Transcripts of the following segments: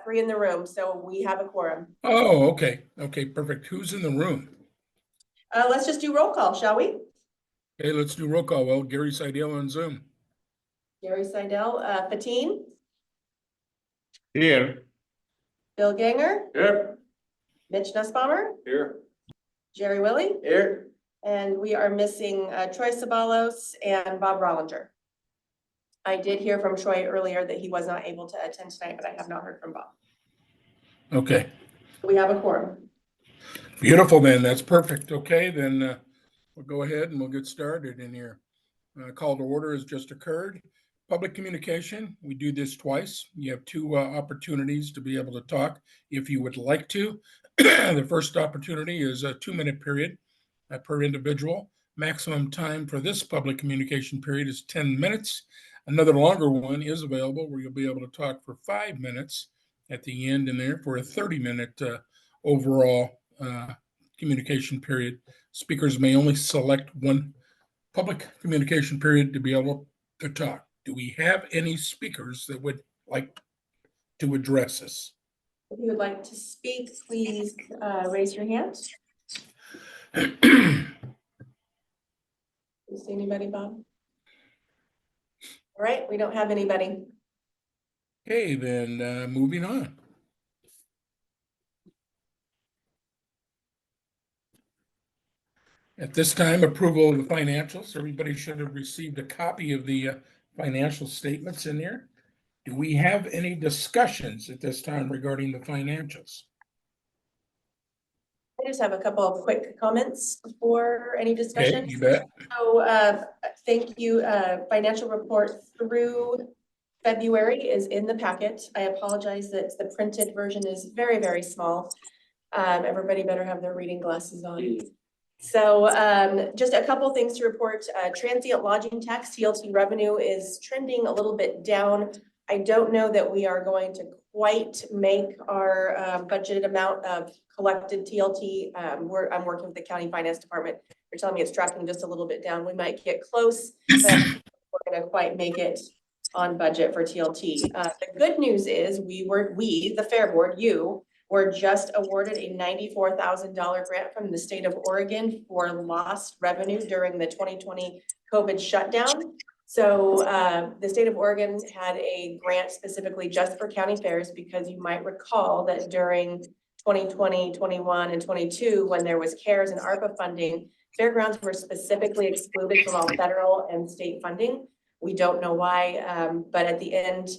3 in the room, so we have a quorum. Oh, okay. Okay, perfect. Who's in the room? Let's just do roll call, shall we? Okay, let's do roll call. Well, Gary Seidel on Zoom. Gary Seidel, Fatine, Here. Bill Ganger, Here. Mitch Nussbaumer, Here. Jerry Willie, Here. and we are missing Troy Sabalos and Bob Rollinger. I did hear from Troy earlier that he was not able to attend tonight, but I have not heard from Bob. Okay, We have a quorum. beautiful then. That's perfect. Okay, then we'll go ahead and we'll get started in here. Call to order has just occurred. Public communication, we do this twice. You have two opportunities to be able to talk if you would like to. The first opportunity is a 2-minute period per individual. Maximum time for this public communication period is 10 minutes. Another longer one is available where you'll be able to talk for 5 minutes at the end and there for a 30-minute overall communication period. Speakers may only select one public communication period to be able to talk. Do we have any speakers that would like to address us? If you would like to speak, please raise your hand. Do you see anybody, Bob? All right, we don't have anybody. Okay, then moving on. At this time, approval of the financials. Everybody should have received a copy of the financial statements in there. Do we have any discussions at this time regarding the financials? I just have a couple of quick comments before any Okay, discussion. you bet. So thank you. Financial report through February is in the packet. I apologize that the printed version is very, very small. Everybody better have their reading glasses on. So just a couple things to report. Transient lodging tax, TLT revenue is trending a little bit down. I don't know that we are going to quite make our budgeted amount of collected TLT. I'm working with the county finance department. They're telling me it's tracking just a little bit down. We might get close, but we're gonna quite make it on budget for TLT. The good news is we, the Fair Board, you, were just awarded a $94,000 grant from the state of Oregon for lost revenue during the 2020 COVID shutdown. So the state of Oregon had a grant specifically just for county fairs because you might recall that during 2020, 21, and 22, when there was CARES and ARPA funding, fairgrounds were specifically excluded from all federal and state funding. We don't know why, but at the end,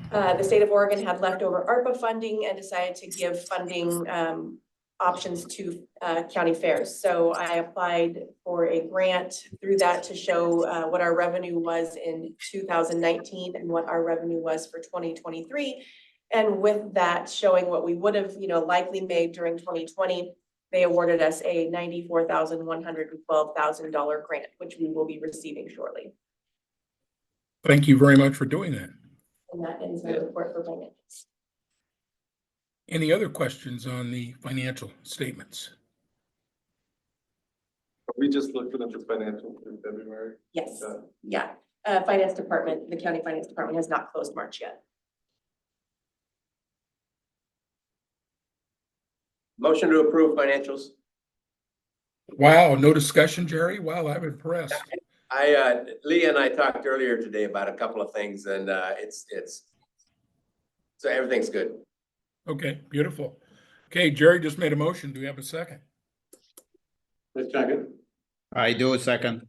the state of Oregon had leftover ARPA funding and decided to give funding options to county fairs. So I applied for a grant through that to show what our revenue was in 2019 and what our revenue was for 2023. And with that showing what we would have, likely made during 2020, they awarded us a $94,112,000 grant, which we will be receiving shortly. Thank you very much for doing that. And that ends my report for financials. Any other questions on the financial statements? We just looked at the financial in February. Yes, yeah. Finance department, the county finance department has not closed March yet. Motion to approve financials. Wow, no discussion, Jerry? Wow, I'm impressed. Leah and I talked earlier today about a couple of things, and so everything's good. Okay, beautiful. Okay, Jerry just made a motion. Do we have a second? Second. I do a second.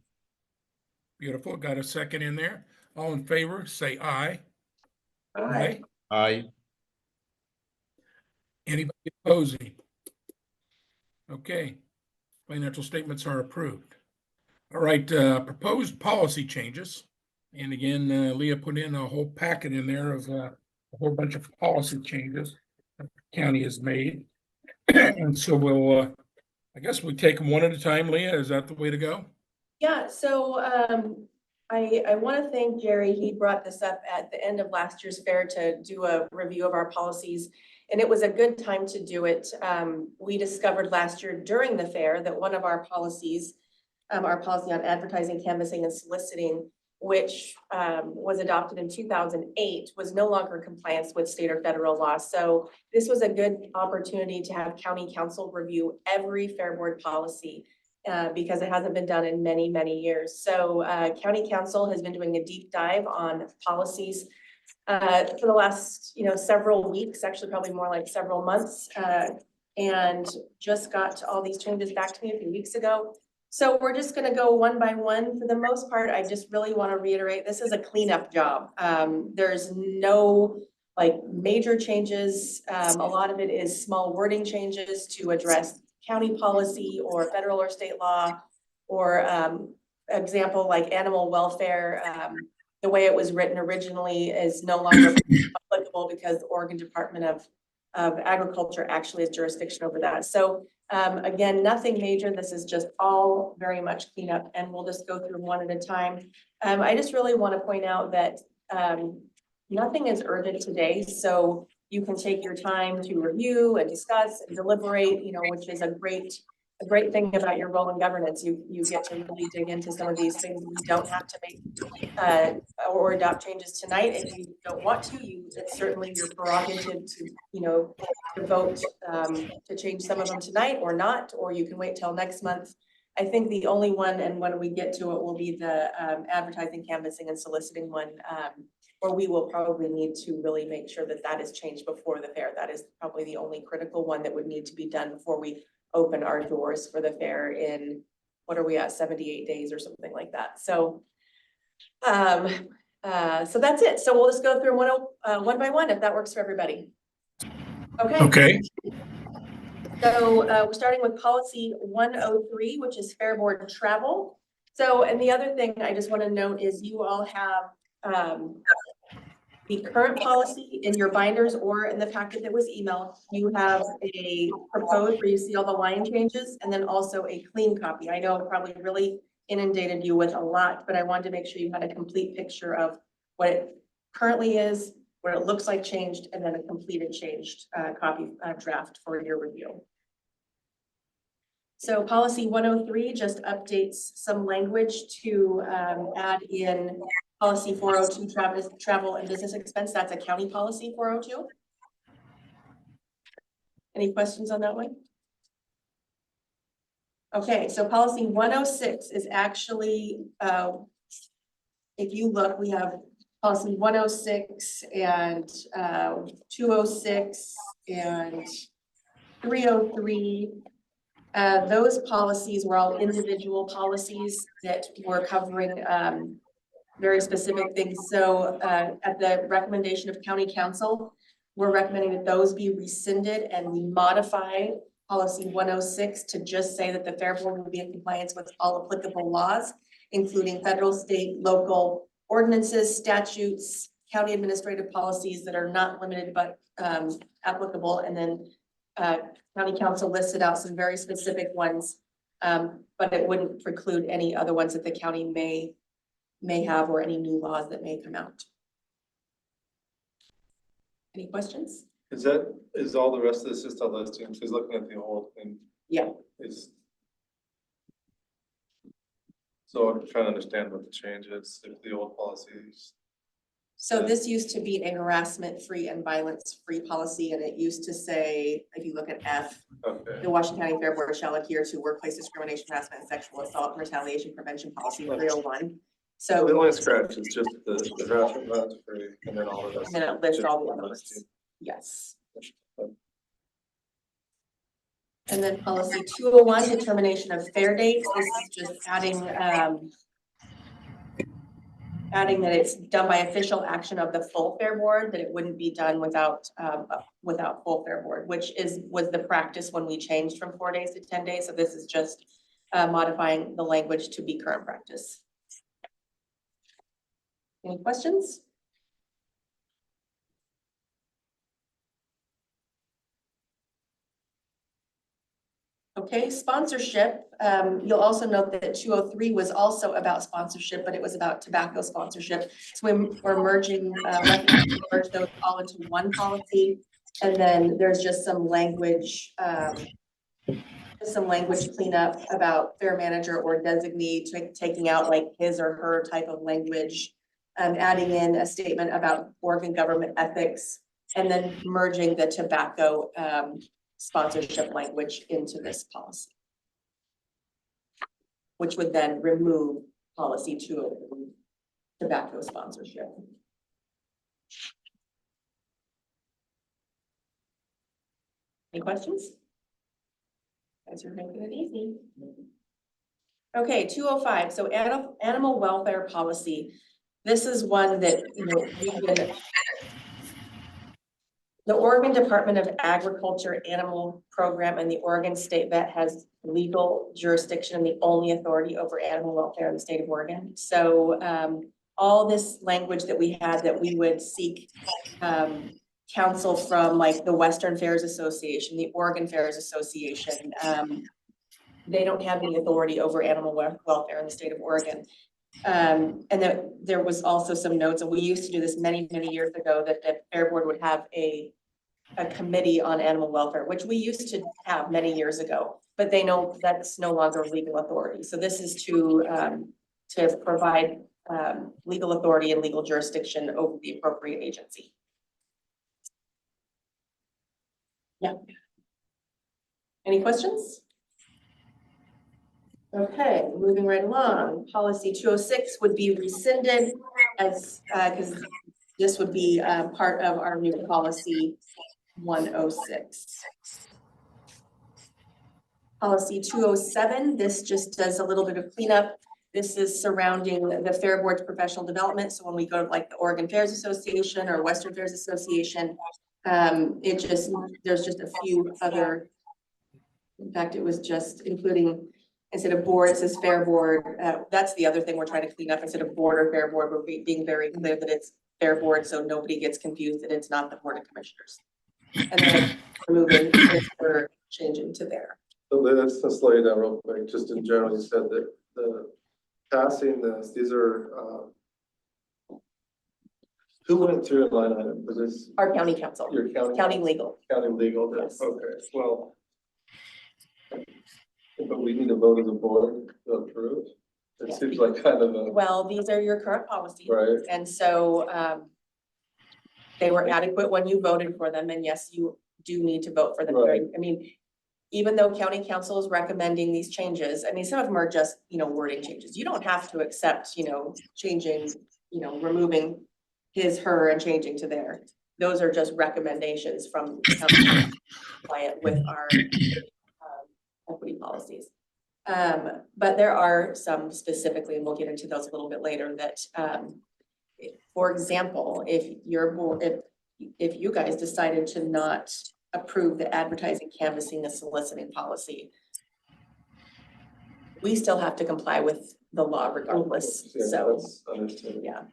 Beautiful. Got a second in there. All in favor, say aye. Aye. Aye. Anybody opposing? Okay, financial statements are approved. All right, proposed policy changes. And again, Leah put in a whole packet in there of a whole bunch of policy changes that the county has made. And so we'll, I guess we take them one at a time, Leah. Is that the way to go? Yeah, so I want to thank Jerry. He brought this up at the end of last year's fair to do a review of our policies, and it was a good time to do it. We discovered last year during the fair that one of our policies, our policy on advertising, canvassing, and soliciting, which was adopted in 2008, was no longer in compliance with state or federal law. So this was a good opportunity to have county council review every Fair Board policy because it hasn't been done in many, many years. So county council has been doing a deep dive on policies for the last, several weeks, actually probably more like several months, and just got all these changes back to me a few weeks ago. So we're just gonna go one by one. For the most part, I just really want to reiterate, this is a cleanup job. There's no major changes. A lot of it is small wording changes to address county policy or federal or state law, or example like animal welfare. The way it was written originally is no longer applicable because the Oregon Department of Agriculture actually has jurisdiction over that. So again, nothing major. This is just all very much cleanup, and we'll just go through one at a time. I just really want to point out that nothing is urgent today, so you can take your time to review and discuss and deliberate, which is a great thing about your role in governance. You get to really dig into some of these things. You don't have to make or adopt changes tonight if you don't want to. It's certainly your prerogative to vote to change some of them tonight or not, or you can wait till next month. I think the only one, and when we get to it, will be the advertising, canvassing, and soliciting one, where we will probably need to really make sure that that is changed before the fair. That is probably the only critical one that would need to be done before we open our doors for the fair in, what are we at, 78 days or something like that. So, so that's it. So we'll just go through one by one if that works for everybody. Okay. Okay, So we're starting with policy 103, which is Fair Board travel. So, and the other thing I just want to note is you all have the current policy in your binders or in the packet that was emailed. You have a proposed where you see all the line changes, and then also a clean copy. I know it probably really inundated you with a lot, but I wanted to make sure you had a complete picture of what it currently is, what it looks like changed, and then a completed changed copy draft for your review. So policy 103 just updates some language to add in policy 402, travel and business expense. That's a county policy 402. Any questions on that one? Okay, so policy 106 is actually, if you look, we have policy 106 and 206 and 303. Those policies were all individual policies that were covering very specific things. So at the recommendation of county council, we're recommending that those be rescinded, and we modify policy 106 to just say that the Fair Board will be in compliance with all applicable laws, including federal, state, local ordinances, statutes, county administrative policies that are not limited but applicable. And then county council listed out some very specific ones, but it wouldn't preclude any other ones that the county may have, or any new laws that may come out. Any questions? Is all the rest of this just a listing? She's looking at the old thing. Yeah. So I'm trying to understand what the change is, if the old policies. So this used to be a harassment-free and violence-free policy, and it used to say, if you look at F, Okay. the Washington County Fair Board shall adhere to workplace discrimination, harassment, and sexual assault, and retaliation prevention policy 301. So the So, only scratch is just the harassment, violence free, and then all of us. and then it lists all the other ones. Yes. And then policy 201, determination of fair dates. This is just adding that it's done by official action of the full Fair Board, that it wouldn't be done without full Fair Board, which was the practice when we changed from 4 days to 10 days. So this is just modifying the language to be current practice. Any questions? Okay, sponsorship. You'll also note that 203 was also about sponsorship, but it was about tobacco sponsorship. So we're merging, merge those all into one policy. And then there's just some language some language cleanup about fair manager or designee, taking out like his or her type of language. Adding in a statement about Oregon government ethics, and then merging the tobacco sponsorship language into this policy. Which would then remove policy 201, tobacco sponsorship. Any questions? Guys are making it easy. Okay, 205, so animal welfare policy. This is one that, you know, we've been. The Oregon Department of Agriculture Animal Program and the Oregon State Vet has legal jurisdiction and the only authority over animal welfare in the state of Oregon. So all this language that we had that we would seek counsel from like the Western Fairs Association, the Oregon Fairs Association, they don't have any authority over animal welfare in the state of Oregon. And that there was also some notes, and we used to do this many, many years ago, that the Fair Board would have a committee on animal welfare, which we used to have many years ago, but they know that's no longer legal authority. So this is to provide legal authority and legal jurisdiction over the appropriate agency. Yeah. Any questions? Okay, moving right along. Policy 206 would be rescinded as because this would be part of our new policy 106. Policy 207, this just does a little bit of cleanup. This is surrounding the Fair Board's professional development. So when we go to like the Oregon Fairs Association or Western Fairs Association, there's just a few other, in fact, it was just including, instead of board, it says Fair Board. That's the other thing we're trying to clean up. Instead of board or Fair Board, we're being very clear that it's Fair Board, so nobody gets confused that it's not the Board of Commissioners. And then removing this, we're changing to there. So let's just slow you down real quick. Just in general, you said that the passing this, these are, who went through a line item for this? Our county council, Your county legal. County legal, Yes. okay, well. But we need to vote as a board to approve. It Yeah. seems like kind of a, Well, these are your current policies. right? And so they were adequate when you voted for them, and yes, you do need to vote for them. Right. I mean, even though county council is recommending these changes, I mean, some of them are just, you know, wording changes. You don't have to accept, you know, changing, you know, removing his, her, and changing to there. Those are just recommendations from the county client with our equity policies. But there are some specifically, and we'll get into those a little bit later, that for example, if your board, if you guys decided to not approve the advertising, canvassing, the soliciting policy, we still have to comply with the law regardless. Yeah, So, that's understood. yeah.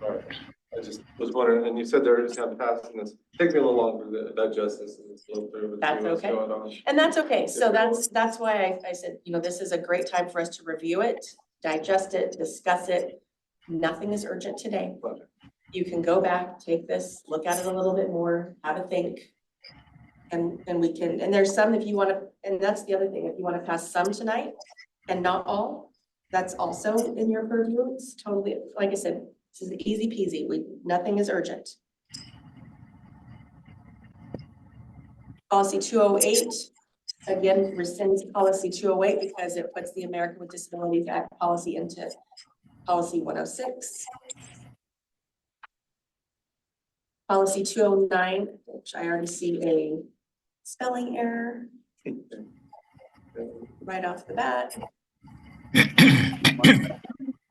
All right, I just was wondering, and you said they're just kind of passing this, takes me a little longer to digest this and just look through it. That's see what's okay. going on. And that's okay. So that's why I said, you know, this is a great time for us to review it, digest it, discuss it. Nothing is urgent today. Right. You can go back, take this, look at it a little bit more, have a think. And we can, and there's some, if you want to, and that's the other thing, if you want to pass some tonight and not all, that's also in your purview. It's totally, like I said, this is easy peasy. Nothing is urgent. Policy 208, again, rescinds policy 208 because it puts the American with Disabilities Act policy into policy 106. Policy 209, which I already see a spelling error right off the bat.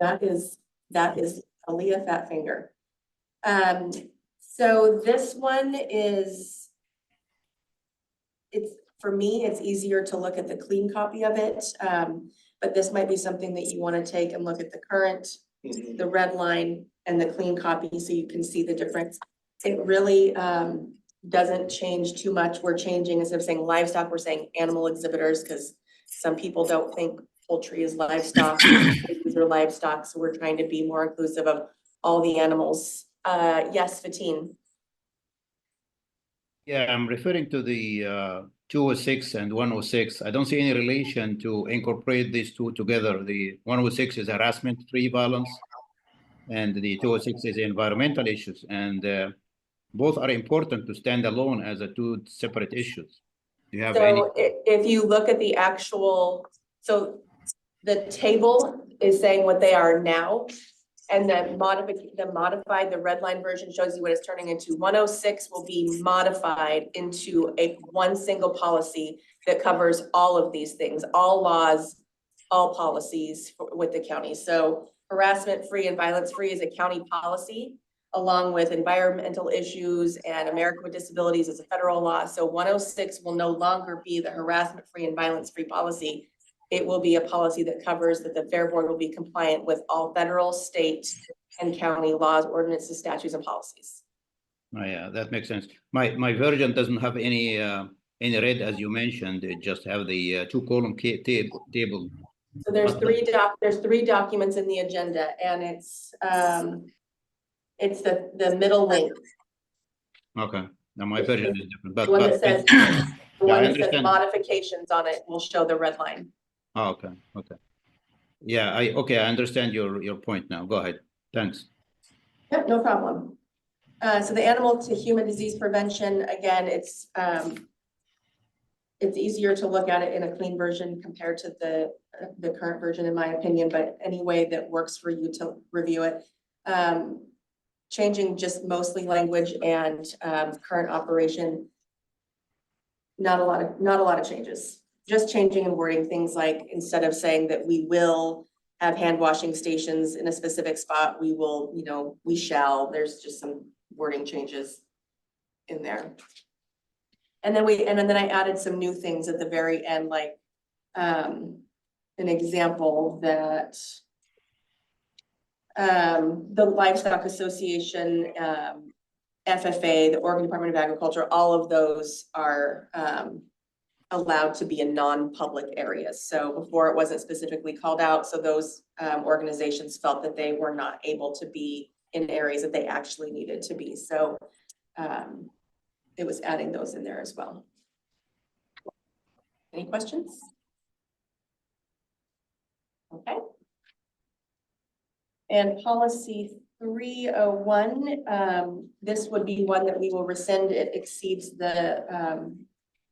That is Aaliyah Fatfinger. So this one is, for me, it's easier to look at the clean copy of it. But this might be something that you want to take and look at the current, the red line, and the clean copy so you can see the difference. It really doesn't change too much. We're changing, instead of saying livestock, we're saying animal exhibitors, because some people don't think poultry is livestock. These are livestock, so we're trying to be more inclusive of all the animals. Yes, Fatine. Yeah, I'm referring to the 206 and 106. I don't see any relation to incorporate these two together. The 106 is harassment-free violence, and the 206 is environmental issues, and both are important to stand alone as a two separate issues. Do you have any? So if you look at the actual, so the table is saying what they are now. And then the red line version shows you what it's turning into. 106 will be modified into one single policy that covers all of these things, all laws, all policies with the county. So harassment-free and violence-free is a county policy, along with environmental issues and America with Disabilities is a federal law. So 106 will no longer be the harassment-free and violence-free policy. It will be a policy that covers that the Fair Board will be compliant with all federal, state, and county laws, ordinances, statutes, and policies. Oh, yeah, that makes sense. My version doesn't have any red as you mentioned. It just have the two-column table. So there's three documents in the agenda, and it's the middle link. Okay, now my version is different, The one that says, understand. modifications on it will show the red line. Oh, okay, okay. Yeah, I understand your point now. Go ahead. Thanks. Yep, no problem. So the animal to human disease prevention, again, it's easier to look at it in a clean version compared to the current version, in my opinion, but any way that works for you to review it. Changing just mostly language and current operation. Not a lot of changes. Just changing and wording things like, instead of saying that we will have hand washing stations in a specific spot, we will, we shall. There's just some wording changes in there. And then I added some new things at the very end, like an example that the Livestock Association, FFA, the Oregon Department of Agriculture, all of those are allowed to be in non-public areas. So before it wasn't specifically called out. So those organizations felt that they were not able to be in areas that they actually needed to be. So it was adding those in there as well. Any questions? Okay. And policy 301, this would be one that we will rescind. It exceeds the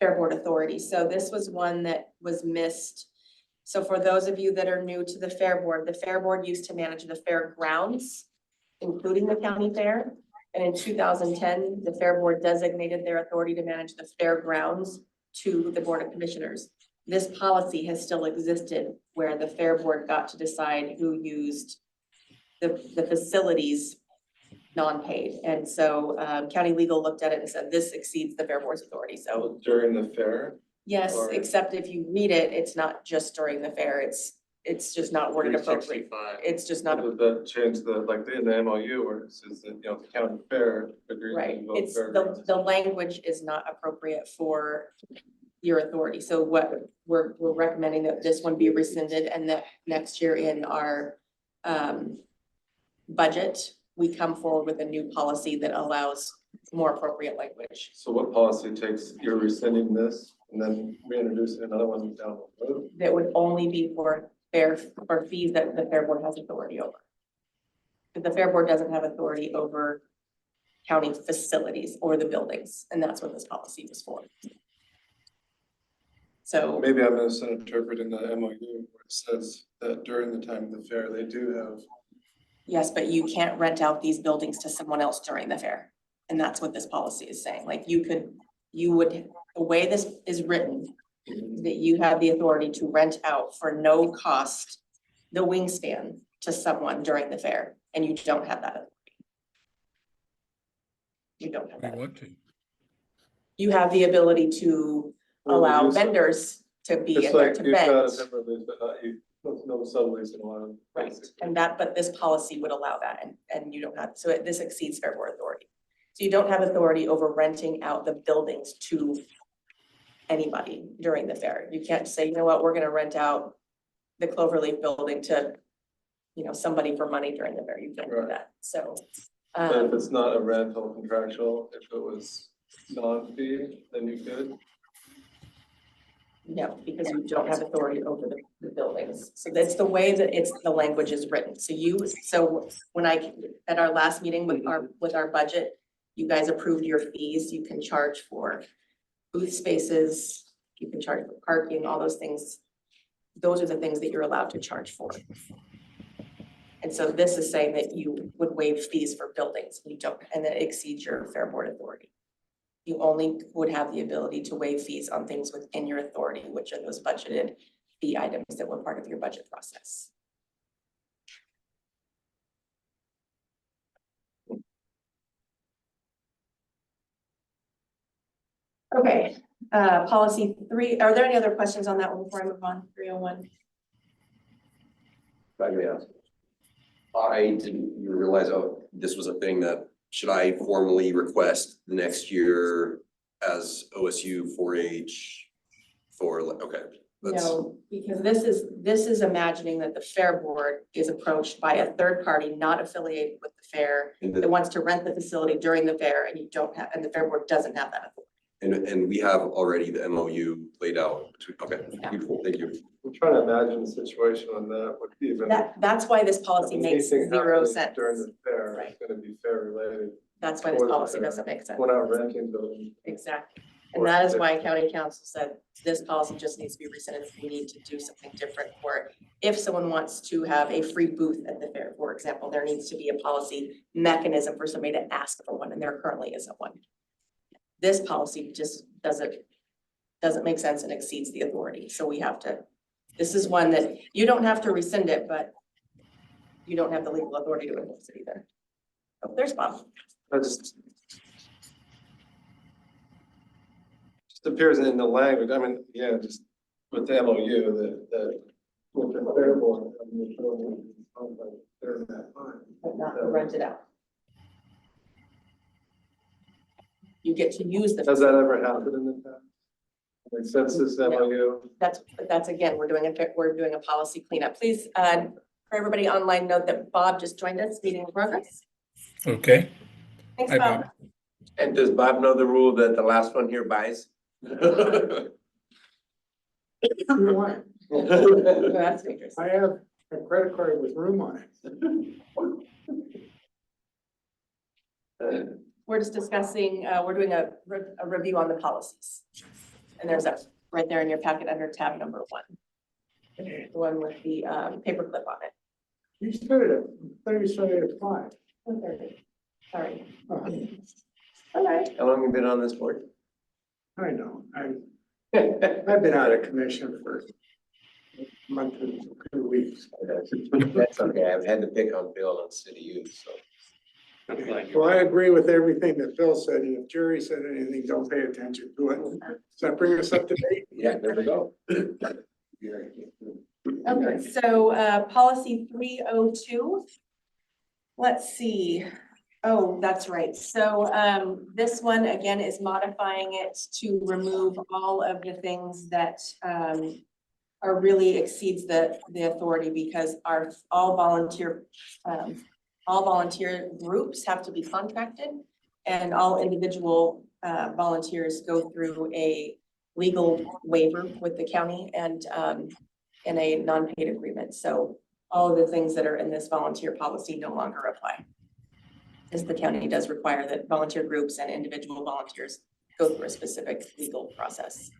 Fair Board authority. So this was one that was missed. So for those of you that are new to the Fair Board used to manage the fairgrounds, including the county fair. And in 2010, the Fair Board designated their authority to manage the fairgrounds to the Board of Commissioners. This policy has still existed where the Fair Board got to decide who used the facilities non-paid. And so county legal looked at it and said, this exceeds the Fair Board's authority. So During the fair? yes, Or- except if you read it, it's not just during the fair. It's just not worded appropriately. It's just not, That changed in the MOU where it says that, the county fair agrees. right. to It's vote the language is not appropriate for your authority. So what we're recommending that this one be rescinded and that next year in our budget, we come forward with a new policy that allows more appropriate language. So what policy takes, you're rescinding this and then reintroducing another one down the road? That would only be for fees that the Fair Board has authority over. But the Fair Board doesn't have authority over county facilities or the buildings, and that's what this policy was for. So Maybe I'm misinterpreting the MOU where it says that during the time of the fair, they do have. yes, but you can't rent out these buildings to someone else during the fair. And that's what this policy is saying. Like the way this is written, that you have the authority to rent out for no cost the wingspan to someone during the fair, and you don't have that authority. You don't have We that. want to. You have the ability to allow vendors to be in It's there like to you've got a vend, temporary lease, but not you, no sublease in a while. right? And but this policy would allow that, and you don't have, so this exceeds Fair Board authority. So you don't have authority over renting out the buildings to anybody during the fair. You can't say, you know what, we're gonna rent out the Cloverleaf building to, somebody for money during the fair. You can't do Right. that, so. But if it's not a rental contractual, if it was non-fee, then you could. No, because you don't have authority over the buildings. So that's the way that the language is written. So when at our last meeting with our budget, you guys approved your fees. You can charge for booth spaces, you can charge for parking, all those things. Those are the things that you're allowed to charge for. And so this is saying that you would waive fees for buildings. You don't, and that exceeds your Fair Board authority. You only would have the ability to waive fees on things within your authority, which are those budgeted fee items that were part of your budget process. Okay, policy 3, are there any other questions on that one before I move on? 301. If I may ask. I didn't even realize, oh, this was a thing that, should I formally request the next year as OSU 4-H for, okay. That's, No, because this is imagining that the Fair Board is approached by a third party not affiliated with the fair and that wants to rent the facility during the fair, and and the Fair Board doesn't have that authority. and we have already the MOU laid out. Okay, Yeah. beautiful, thank you. I'm trying to imagine a situation on that would even. That's why this policy makes anything zero happening sense. During the fair, Right. it's gonna be fair related. That's why this for the policy fair. doesn't make sense. We're not renting buildings. Exactly. And that is why county council said this policy just needs to be rescinded. We need to do something different for it. If someone wants to have a free booth at the fair, for example, there needs to be a policy mechanism for somebody to ask for one, and there currently isn't one. This policy just doesn't make sense and exceeds the authority. So we have to, this is one that you don't have to rescind it, but you don't have the legal authority to enforce it either. Oh, there's Bob. That just appears in the language, I mean, yeah, just with the MOU that with the fair board. I mean, the building is owned by the fair that time. But not to rent it out. You get to use the. Has that ever happened in the past? Like since this MOU? That's again, we're doing a policy cleanup. Please, for everybody online, note that Bob just joined us, meeting in progress. Okay. Thanks, Hi, Bob. Bob. And does Bob know the rule that the last one here buys? Oh, that's dangerous. I have a credit card with room on it. We're just discussing, we're doing a review on the policies. And there's that right there in your packet under tab number 1. The one with the paperclip on it. You started at, I thought you started at 5. Okay. Sorry. Oh, All right. How long have you been on this board? I know, I've been out of commission for a month and 2 weeks. That's okay, I've had to pick on Bill on city youth, so. Well, I agree with everything that Phil said, and if Jerry said anything, don't pay attention to it. Does that bring us up to date? Yeah, there we go. Okay, so policy 302. Let's see. Oh, that's right. So this one again is modifying it to remove all of the things that are really exceeds the authority, because all volunteer groups have to be contracted, and all individual volunteers go through a legal waiver with the county and in a non-paid agreement. So all of the things that are in this volunteer policy no longer apply, as the county does require that volunteer groups and individual volunteers go through a specific legal process.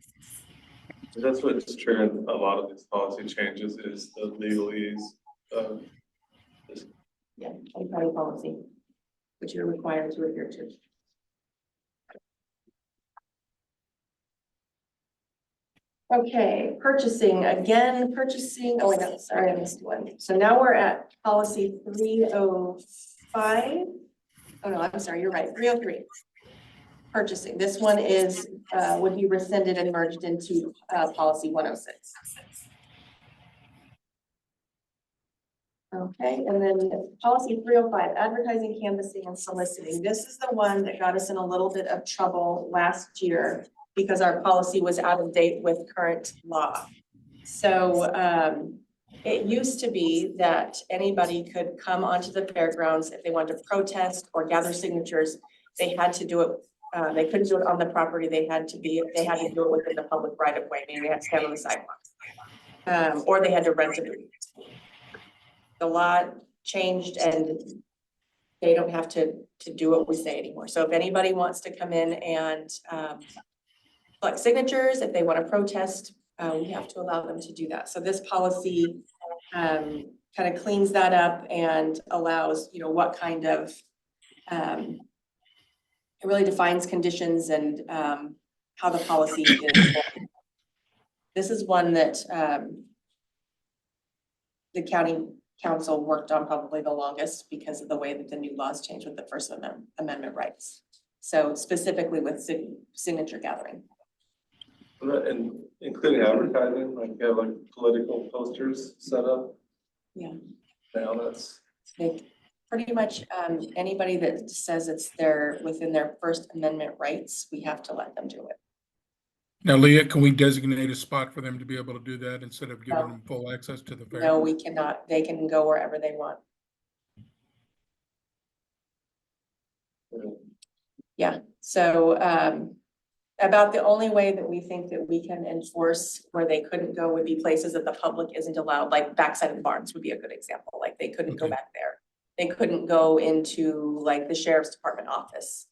That's what's triggered a lot of these policy changes is the legalese of this. Yeah, and county policy, which you're required to adhere to. Okay, purchasing, oh wait, no, sorry, I missed one. So now we're at policy 305. Oh no, I'm sorry, you're right, 303. Purchasing, this one is, would be rescinded and merged into policy 106. Okay, and then policy 305, advertising, canvassing, and soliciting. This is the one that got us in a little bit of trouble last year because our policy was out of date with current law. So it used to be that anybody could come onto the fairgrounds if they wanted to protest or gather signatures. They had to do it They couldn't do it on the property. They had to do it within the public right of way, meaning they had to stand on the sidewalks. Or they had to rent a booth. The law changed and they don't have to do what we say anymore. So if anybody wants to come in and, collect signatures, if they want to protest, we have to allow them to do that. So this policy, kind of cleans that up and allows, what kind of, it really defines conditions and, how the policy is. This is one that, the county council worked on probably the longest because of the way that the new laws changed with the First Amendment rights. So specifically with signature gathering. And including advertising, like you have like political posters set up. Yeah. Now that's, They pretty much, anybody that says it's within their First Amendment rights, we have to let them do it. Now, Leah, can we designate a spot for them to be able to do that instead of giving No. them full access to the fair? No, we cannot. They can go wherever they want. Yeah, so, about the only way that we think that we can enforce where they couldn't go would be places that the public isn't allowed, like backside of barns would be a good example, like they couldn't go Okay. back there. They couldn't go into like the sheriff's department office.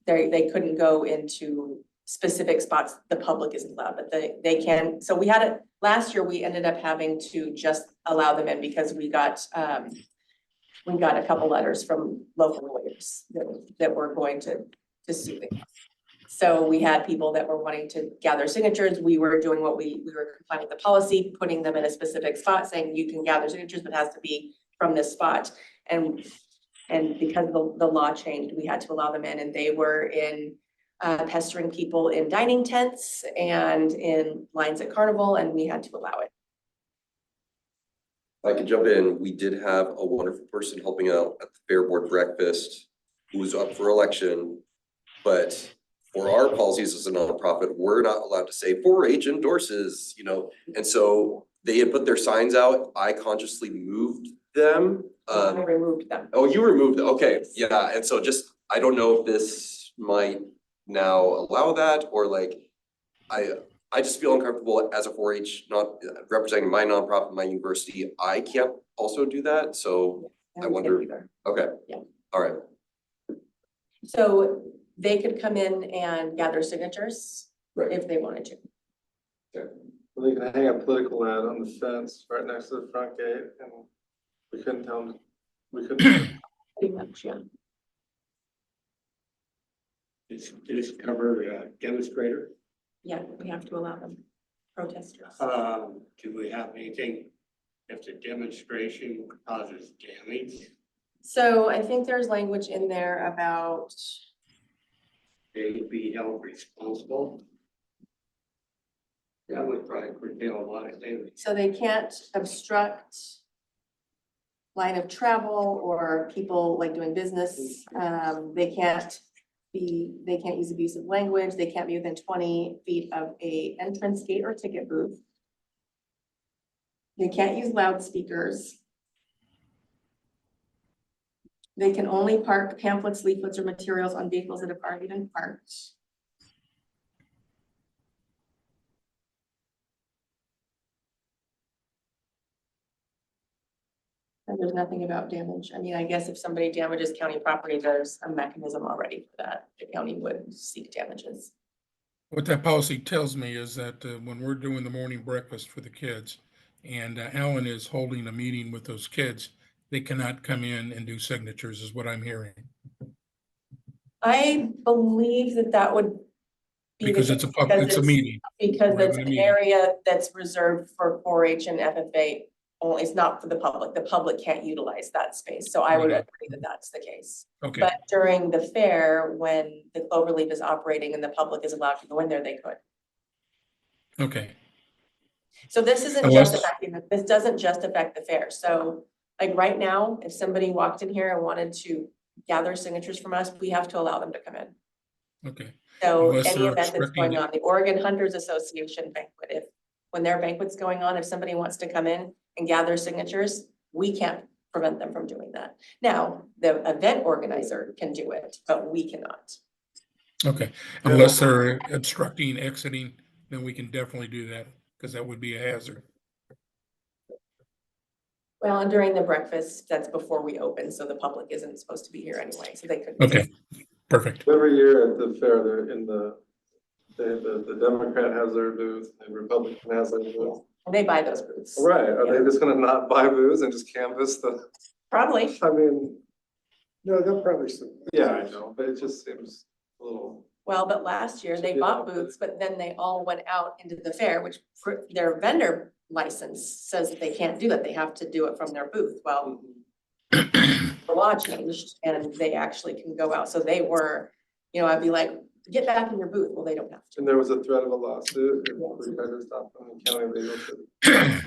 They couldn't go into specific spots the public isn't allowed, but they can. So we had it, last year we ended up having to just allow them in because we got a couple letters from local lawyers that were going to sue them. So we had people that were wanting to gather signatures. We were doing what we were complying with the policy, putting them in a specific spot, saying you can gather signatures, but it has to be from this spot. And because the law changed, we had to allow them in, and they were in pestering people in dining tents and in lines at Carnival, and we had to allow it. I can jump in. We did have a wonderful person helping out at the Fair Board breakfast who was up for election. But for our policies as a nonprofit, we're not allowed to say 4-H endorses, and so they had put their signs out. I consciously moved them. I removed them. Oh, you removed them. Okay, yeah. And so I don't know if this might now allow that, or like, I just feel uncomfortable as a 4-H, not representing my nonprofit, my university. I can't also do that. So And I we wonder- can't either. okay. Yeah. All right. So they could come in and gather signatures Right. if they wanted to. they can hang a political ad on the fence right next to the front gate, and we couldn't tell them, we couldn't. Pretty much, yeah. Does this cover demonstrator? Yeah, we have to allow them, protesters. Do we have anything if the demonstration causes damage? So I think there's language in there about, They be held responsible? That would probably curtail a lot of things. so they can't obstruct line of travel or people like doing business. They can't use abusive language. They can't be within 20 feet of a entrance gate or ticket booth. They can't use loudspeakers. They can only park pamphlets, leaflets, or materials on vehicles that have already been parked. And there's nothing about damage. I mean, I guess if somebody damages county property, there's a mechanism already for that. The county would seek damages. What that policy tells me is that when we're doing the morning breakfast for the kids and Alan is holding a meeting with those kids, they cannot come in and do signatures is what I'm hearing. I believe that would be. the Because it's a case, public, it's a meeting. Because We're it's having a an meeting. area that's reserved for 4-H and FFA. Only, it's not for the public. The public can't utilize that space. So I would Right. agree that that's the case. Okay, But during the fair, when the Cloverleaf is operating and the public is allowed to go in there, they could. okay. So this isn't Unless- just affecting, this doesn't just affect the fair. So like right now, if somebody walked in here and wanted to gather signatures from us, we have to allow them to come in. Okay, So Unless any they're event that's expecting going it. on, the Oregon Hunters Association banquet, when their banquet's going on, if somebody wants to come in and gather signatures, we can't prevent them from doing that. Now, the event organizer can do it, but we cannot. Okay, unless they're obstructing, exiting, then we can definitely do that, because that would be a hazard. Well, and during the breakfast, that's before we open, so the public isn't supposed to be here anyway, so they couldn't. Okay, perfect. Every year at the fair, they're in the Democrat has their booth, the Republican has their booth. And they buy those booths. Right, are they just gonna not buy booths and just canvass the, Probably. I mean, No, they'll probably. yeah, I know, but it just seems a little. Well, but last year they bought booths, but then they all went out into the fair, which their vendor license says that they can't do it. They have to do it from their booth. Well, the law changed and they actually can go out. So they were, I'd be like, get back in your booth. Well, they don't have to. And there was a threat of a lawsuit if we tried to stop them in county legal.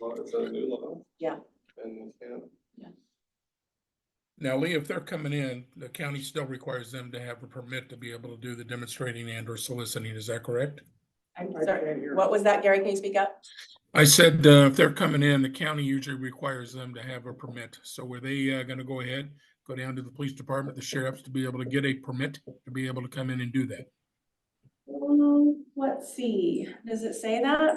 Law, it's a new law. Yeah. And we can't. Now, Lee, if they're coming in, the county still requires them to have a permit to be able to do the demonstrating and or soliciting, is that correct? I'm I sorry. can't hear. What was that, Gary? Can you speak up? I said, if they're coming in, the county usually requires them to have a permit. So were they gonna go ahead, go down to the police department, the sheriffs, to be able to get a permit to be able to come in and do that? Let's see. Does it say that?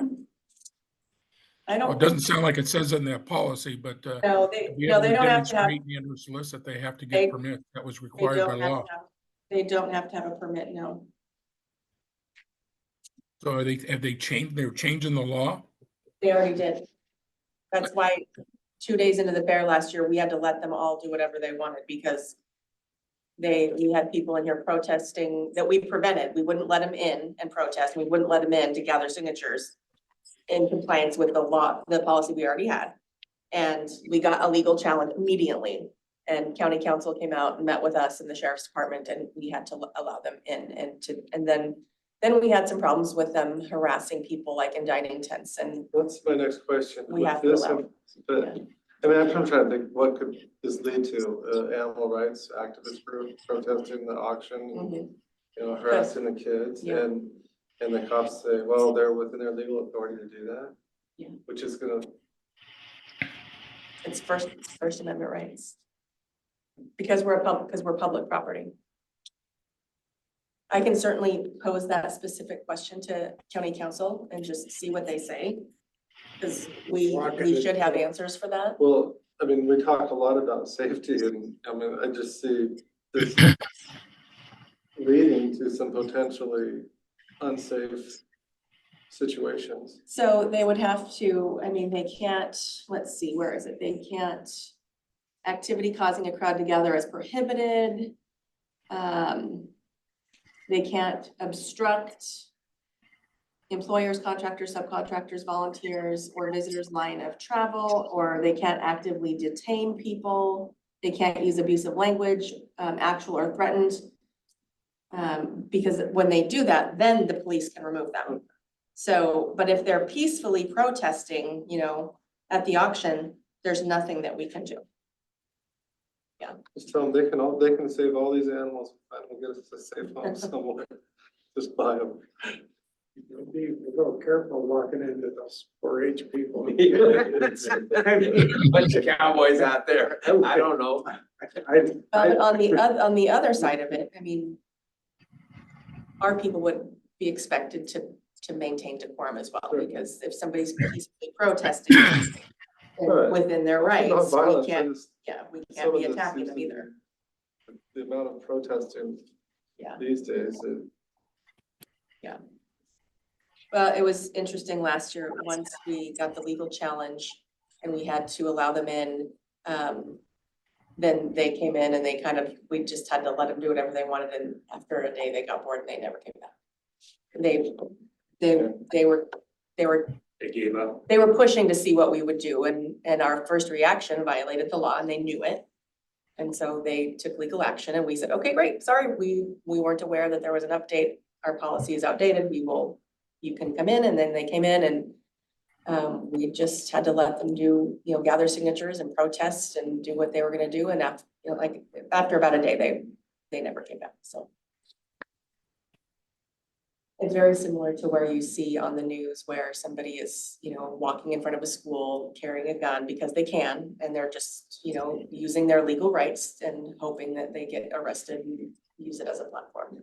I Well, don't. it doesn't sound like it says it in that policy, but No, to they be don't able to have to have. demonstrate and or solicit, they have to They- get permit. That was They required by don't have law. to have. They don't have to have a permit. No. So have they changed, they're changing the law? They already did. That's why 2 days into the fair last year, we had to let them all do whatever they wanted because we had people in here protesting that we prevented. We wouldn't let them in and protest. We wouldn't let them in to gather signatures in compliance with the law, the policy we already had. And we got a legal challenge immediately. And county council came out and met with us in the sheriff's department and we had to allow them in and then we had some problems with them harassing people like in dining tents and That's my next question. We With have to this allow one, But, I mean, I'm trying to think, what could this lead to? Animal rights activist group protesting the auction, harassing the kids Yeah. and the cops say, well, they're within their legal authority to do that. Yeah. Which is gonna, it's First Amendment rights. Because we're public property. I can certainly pose that specific question to county council and just see what they say. Cause we should have answers for that. well, I mean, we talk a lot about safety and, I mean, I just see this leading to some potentially unsafe situations. So they would have to, they can't, let's see, where is it? They can't, activity causing a crowd to gather is prohibited. They can't obstruct employers, contractors, subcontractors, volunteers, or visitors' line of travel, or they can't actively detain people. They can't use abusive language, actual or threatened. Because when they do that, then the police can remove them. So, but if they're peacefully protesting, at the auction, there's nothing that we can do. Just tell them they can save all these animals, and get us a safe home somewhere. Just buy them. Be a little careful walking into those 4-H people. Bunch of cowboys out there. I don't know. But on the other side of it, our people would be expected to maintain decorum as well, because if somebody's peacefully protesting Right. within their Not rights, we violence, I can't, just- we some can't of be this attacking seems them to either. be- The amount of protesting Yeah. these days, Well, it was interesting last year, once we got the legal challenge and we had to allow them in, then they came in and we just had to let them do whatever they wanted, and after a day, they got bored and they never came back. They were They gave up. they were pushing to see what we would do, and our first reaction violated the law and they knew it. And so they took legal action and we said, okay, great, sorry, we weren't aware that there was an update. Our policy is outdated, you can come in. And then they came in and we just had to let them do, gather signatures and protest and do what they were gonna do. And after about a day, they never came back, so. It's very similar to where you see on the news where somebody is, walking in front of a school carrying a gun because they can, and they're just, using their legal rights and hoping that they get arrested and use it as a platform.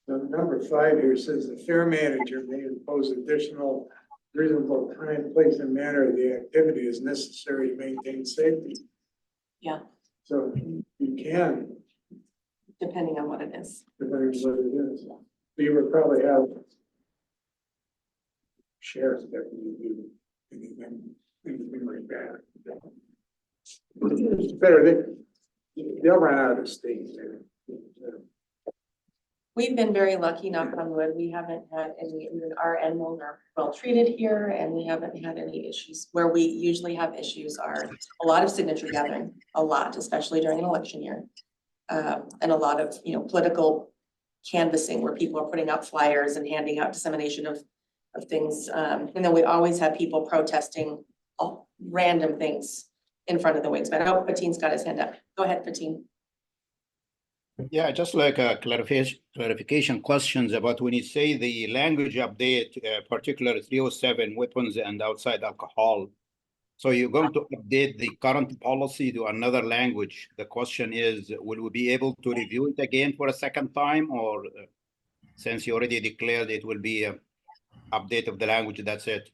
Number 5 here says the fair manager may impose additional reasonable time, place, and manner of the activity is necessary to maintain safety. Yeah. So you can, Depending on what it is. depending on what it is. You would probably have sheriff's deputy do anything like that. It's better, they'll run out of state there. We've been very lucky, knock on wood. We haven't had any, even our animals are well treated here and we haven't had any issues. Where we usually have issues are a lot of signature gathering, a lot, especially during an election year. And a lot of, political canvassing where people are putting out flyers and handing out dissemination of things. And then we always have people protesting all random things in front of the wings. But I know Patine's got his hand up. Go ahead, Patine. Yeah, just like a clarification questions about when you say the language update, particular 307 weapons and outside alcohol. So you're going to update the current policy to another language. The question is, will we be able to review it again for a second time, or since you already declared it will be an update of the language, that's it?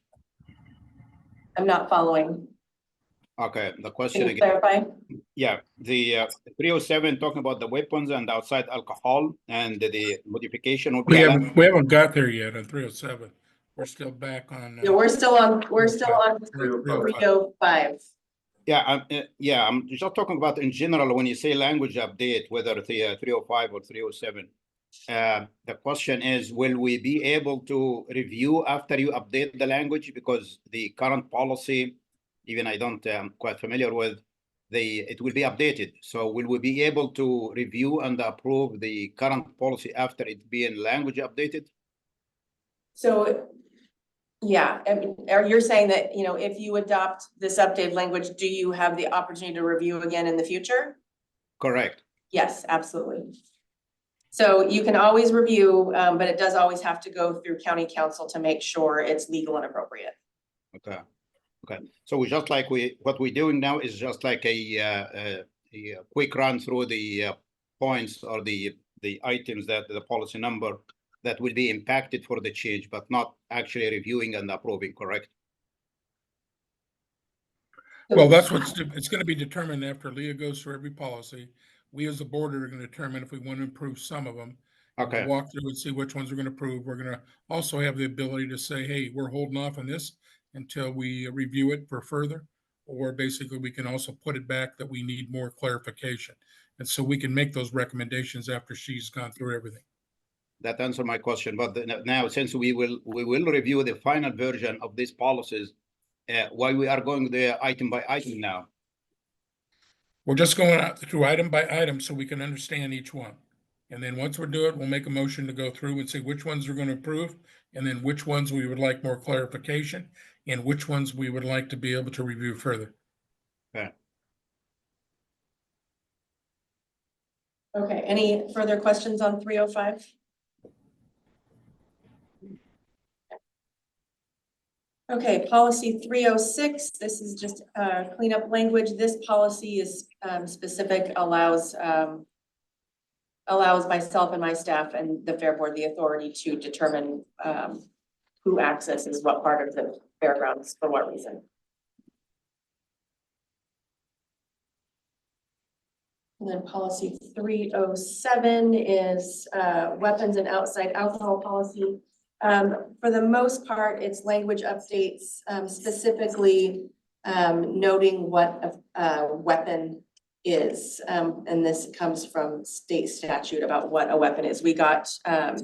I'm not following. Okay, the Can question you again. clarify? Yeah, the 307 talking about the weapons and outside alcohol, and the modification will be allowed. We haven't got there yet on 307. We're still back on. No, we're still on 305. 305. Yeah, I'm just talking about in general, when you say language update, whether the 305 or 307. The question is, will we be able to review after you update the language? Because the current policy, even I don't, I'm quite familiar with, it will be updated. So will we be able to review and approve the current policy after it being language updated? So, yeah, I mean, you're saying that, if you adopt this updated language, do you have the opportunity to review again in the future? Correct. Yes, absolutely. So you can always review, but it does always have to go through county council to make sure it's legal and appropriate. Okay. Okay. So we just like what we're doing now is just like a quick run through the points or the items that the policy number that will be impacted for the change, but not actually reviewing and approving, correct? Well, that's it's going to be determined after Leah goes through every policy. We as a board are going to determine if we want to improve some of them. Okay. We'll walk through and see which ones we're going to approve. We're going to also have the ability to say, hey, we're holding off on this until we review it for further, or basically we can also put it back that we need more clarification. And so we can make those recommendations after she's gone through everything. That answered my question, but now since we will review the final version of these policies, why we are going the item by item now? We're just going through item by item so we can understand each one. And then once we do it, we'll make a motion to go through and see which ones we're going to approve, and then which ones we would like more clarification, and which ones we would like to be able to review further. Okay. Okay, any further questions on 305? Okay, policy 306, this is just cleanup language. This policy is specific, allows myself and my staff and the Fair Board the authority to determine who accesses what part of the fairgrounds for what reason. And then policy 307 is weapons and outside alcohol policy. For the most part, it's language updates, specifically noting what a weapon is. And this comes from state statute about what a weapon is. We got a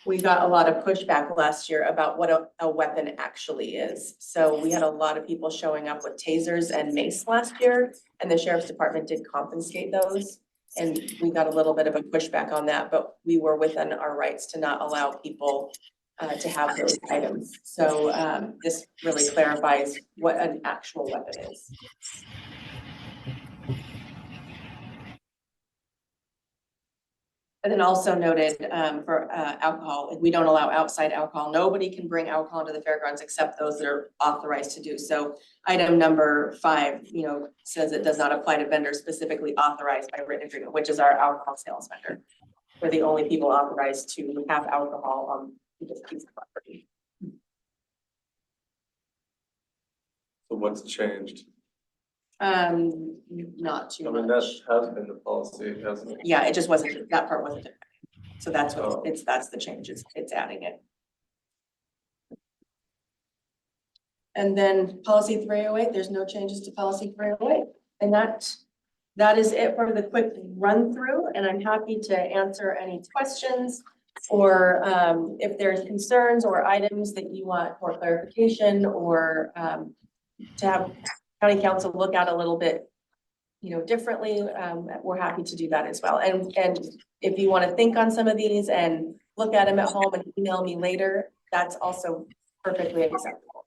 lot of pushback last year about what a weapon actually is. So we had a lot of people showing up with tasers and mace last year, and the sheriff's department did confiscate those. And we got a little bit of a pushback on that, but we were within our rights to not allow people to have those items. So this really clarifies what an actual weapon is. And then also noted for alcohol, we don't allow outside alcohol. Nobody can bring alcohol to the fairgrounds except those that are authorized to do so. Item number 5, says it does not apply to vendors specifically authorized by written agreement, which is our alcohol sales vendor. We're the only people authorized to have alcohol on this piece of property. So what's changed? Not too I mean, much. that has been the policy, hasn't it? Yeah, it just wasn't, that part wasn't. So that's what, Oh. that's the change, it's adding it. And then policy 308, there's no changes to policy 308. And that is it for the quick run through, and I'm happy to answer any questions or if there's concerns or items that you want more clarification or to have county council look at a little bit, differently, we're happy to do that as well. And if you want to think on some of these and look at them at home and email me later, that's also perfectly acceptable.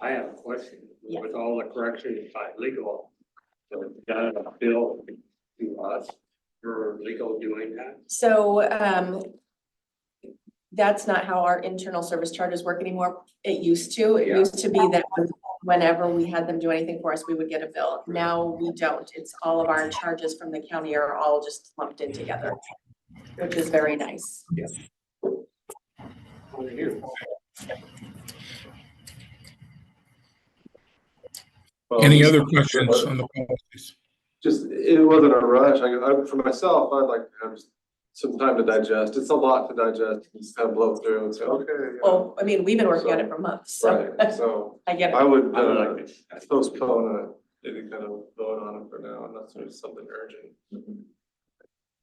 I have a question. Yeah. With all the corrections by legal, so is that a bill to us for legal doing that? So that's not how our internal service charges work anymore. It used to. It Yeah. used to be that whenever we had them do anything for us, we would get a bill. Now we don't. It's all of our charges from the county are all just lumped in together, which is very nice. Over here. Well, Any other questions on the policies? Just, it wasn't a rush. For myself, I'd like to have just some time to digest. It's a lot to digest. Just kind of blow through and say, okay. yeah. Well, I mean, we've been working on it for months, so Right, so I get I it. would I would like this. postpone any kind of vote on it for now, unless there's something urgent.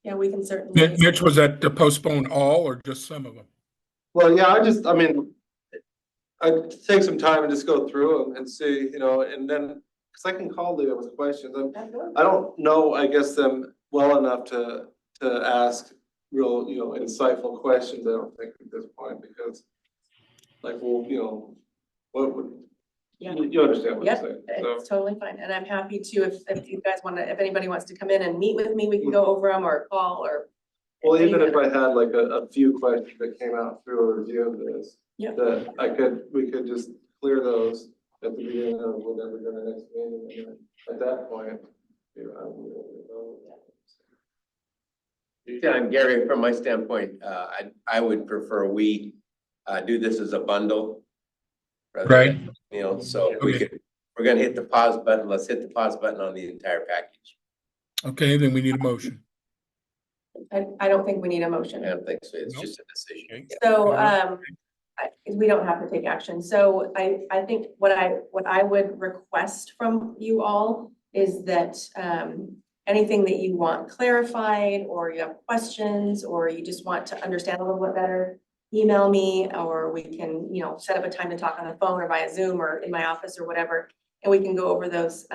Yeah, we can certainly. Mitch, was that to postpone all or just some of them? Well, yeah, I'd take some time and just go through them and see, and then, cause I can call Leah with questions. I don't know, I guess, them well enough to ask real, insightful questions, I don't think at this point, because like, well, what would, Yeah. you understand what I'm Yep, saying? So, it's totally fine, and I'm happy to, if you guys wanna, if anybody wants to come in and meet with me, we can go over them or call or. well, even if I had like a few questions that came out through a review of this, Yep. that we could just clear those at the beginning of whatever the next meeting, and then at that point, Yeah, and Gary, from my standpoint, I would prefer we do this as a bundle. rather than, Right. So if we could, we're gonna hit the pause button, let's hit the pause button on the entire package. Okay, then we need a motion. I don't think we need a I motion. don't think so, it's Nope. just a decision. Okay. Yeah. So, we don't have to take action. So I think what I would request from you all is that, anything that you want clarified, or you have questions, or you just want to understand a little bit better, email me, or we can, set up a time to talk on the phone or via Zoom or in my office or whatever, and we can go over those.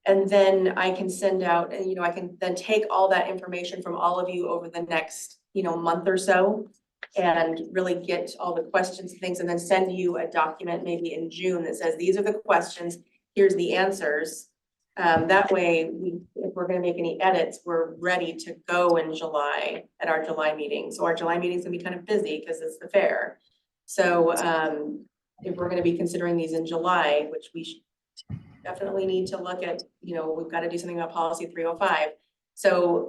And then I can send out, and, I can then take all that information from all of you over the next, month or so, and really get all the questions and things, and then send you a document maybe in June that says, these are the questions, here's the answers. That way, if we're gonna make any edits, we're ready to go in July at our July meeting. So our July meeting is gonna be kind of busy because it's the fair. So if we're gonna be considering these in July, which we definitely need to look at, we've got to do something about policy 305. So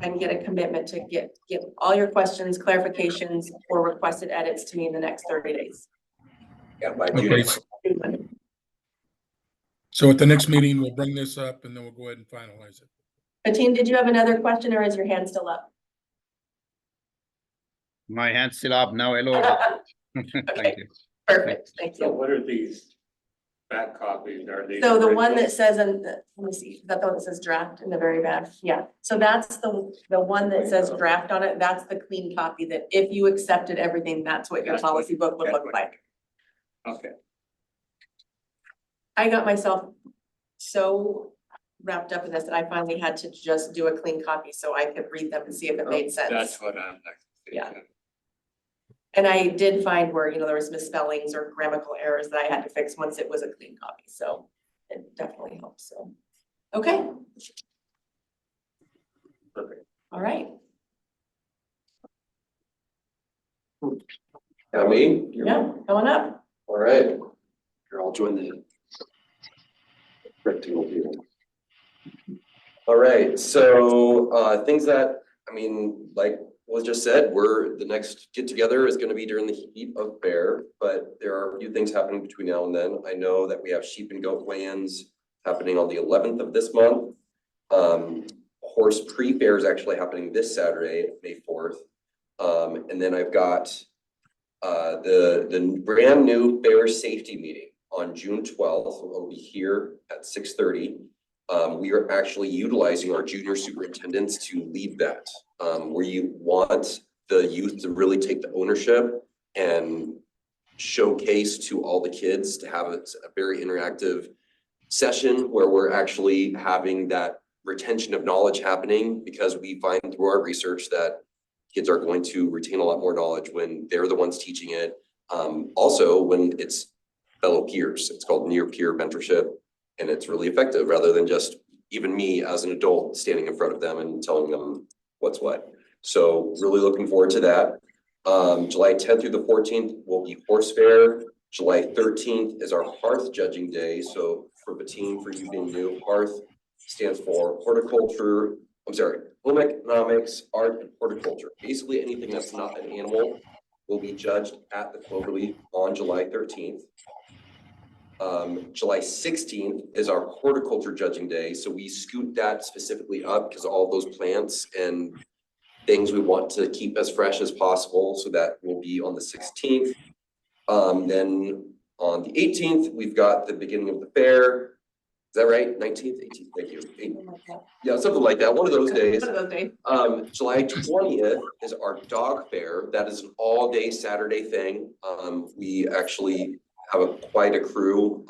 I can get a commitment to get all your questions, clarifications, or requested edits to me in the next 30 days. Yeah, by Okay, June. so at the next meeting, we'll bring this up and then we'll go ahead and finalize it. Fatin, did you have another question, or is your hand still up? My hand's still up now, hello. Thank you. Perfect, thank So you. what are these back copies? Are these? So the one original? that says, let me see, is that the one that says draft in the very back? Yeah, so that's the one that says draft on it, that's the clean copy that if you accepted everything, that's what your That's what- policy book would that's look what- like. Okay, I got myself so wrapped up in this that I finally had to just do a clean copy so I could read them and see if it made sense. that's what I'm like. Yeah. And I did find where, there was misspellings or grammatical errors that I had to fix once it was a clean copy, so it definitely helps, so. Okay. Perfect. All right, Me? yeah, coming up. All right. Here, I'll join the rectangle here. All right, so things that, I mean, like was just said, the next get together is gonna be during the heat of fair, but there are a few things happening between now and then. I know that we have sheep and goat weigh-ins happening on the 11th of this month. Horse pre-fair is actually happening this Saturday, May 4th. And then I've got the brand new fair safety meeting on June 12th. It'll be here at 6:30. We are actually utilizing our junior superintendents to lead that. We want the youth to really take the ownership and showcase to all the kids to have a very interactive session where we're actually having that retention of knowledge happening, because we find through our research that kids are going to retain a lot more knowledge when they're the ones teaching it. Also, when it's fellow peers, it's called near peer mentorship, and it's really effective rather than just even me as an adult standing in front of them and telling them what's what. So really looking forward to that. July 10th through the 14th will be horse fair. July 13th is our Hearth judging day. So for Bettine, for you being new, Hearth stands for horticulture, home economics, art, and horticulture. Basically anything that's not an animal will be judged at the Cloverleaf on July 13th. July 16th is our horticulture judging day. So we scoot that specifically up because all those plants and things we want to keep as fresh as possible. So that will be on the 16th. Then on the 18th, we've got the beginning of the fair. Is that right? 19th, 18th, thank you. Yeah, something like that, one of those days. One of those days. July 20th is our dog fair. That is an all-day Saturday thing. We actually have quite a crew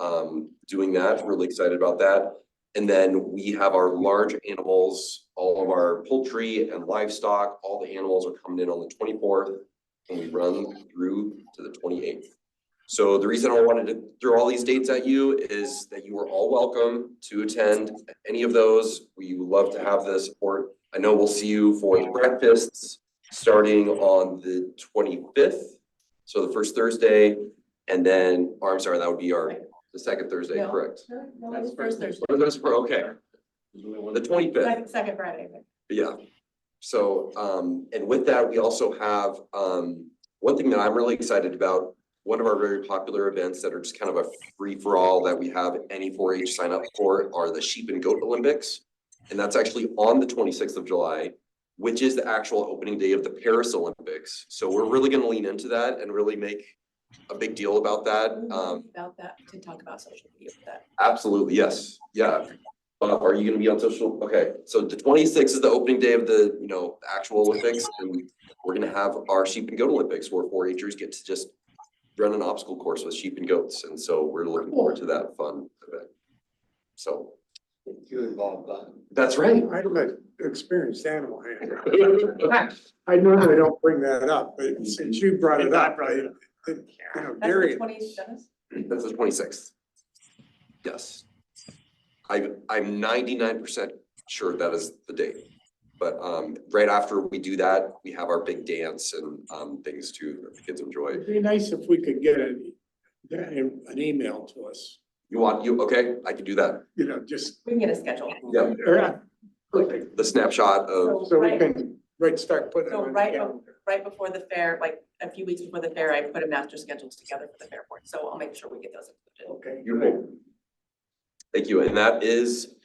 doing that. Really excited about that. And then we have our large animals, all of our poultry and livestock, all the animals are coming in on the 24th, and we run through to the 28th. So the reason I wanted to throw all these dates at you is that you are all welcome to attend any of those. We would love to have the support. I know we'll see you for the breakfasts starting on the 25th. So the first Thursday, and then, or I'm sorry, that would be the second Thursday, No. correct? No, it's first Thursday. Or that's for, okay, the 25th. Second Friday. Yeah. So, and with that, we also have, one thing that I'm really excited about. One of our very popular events that are just kind of a free for all that we have any 4-H sign up for are the Sheep and Goat Olympics. And that's actually on the 26th of July, which is the actual opening day of the Paris Olympics. So we're really going to lean into that and really make a big deal about that. About that, to talk about social media with that. Absolutely, yes. Yeah. Are you going to be on social? Okay. So the 26th is the opening day of the, actual Olympics. And we're going to have our Sheep and Goat Olympics where 4-Hers get to just run an obstacle course with sheep and goats. And so we're looking forward to that fun event. So. You involved that. That's right. I'm an experienced animal handler. I normally don't bring that up, but since you brought it up, That's Gary, the 27th? That's the 26th. Yes. I'm 99% sure that is the date. But right after we do that, we have our big dance and things too that the kids enjoy. it'd be nice if we could get an email to us, Okay, I can do that. just, We can get a schedule. Yeah, perfect. the snapshot of, So we can, start putting it So on the right calendar. before the fair, like a few weeks before the fair, I put a master schedule together for the fair board. So I'll make sure we get those included. Okay. beautiful. Thank you. And that is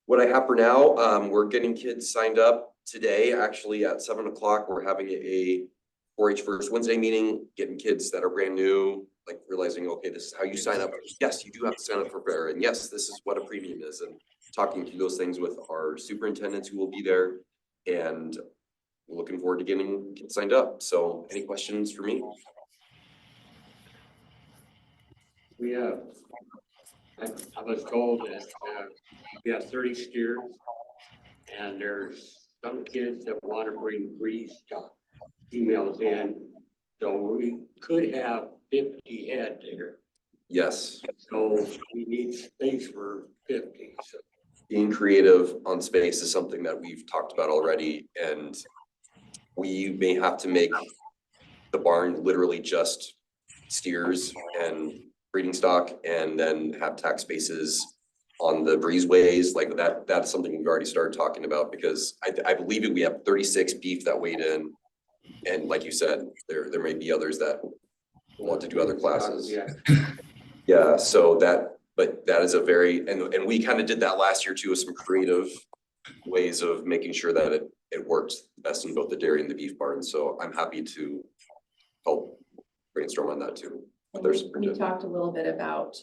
what I have for now. We're getting kids signed up today. Actually at 7 o'clock, we're having a 4-H First Wednesday meeting, getting kids that are brand new, like realizing, okay, this is how you sign up. Yes, you do have to sign up for fair. And yes, this is what a premium is, and talking through those things with our superintendents who will be there, and looking forward to getting kids signed up. So any questions for me? We have, I was told that we have 30 steers, and there's some kids that want to bring free stuff, emails in. So we could have 50 head there. Yes. So we need space for 50. So Being creative on space is something that we've talked about already, and we may have to make the barn literally just steers and breeding stock, and then have tack spaces on the breezeways, like that's something we've already started talking about, because I believe we have 36 beef that weighed in. And like you said, there may be others that want to do other classes. Yeah. Yeah, but that is a very, and we kind of did that last year too, with some creative ways of making sure that it worked best in both the dairy and the beef barn. So I'm happy to help brainstorm on that too. And Their we superintendent. talked a little bit about,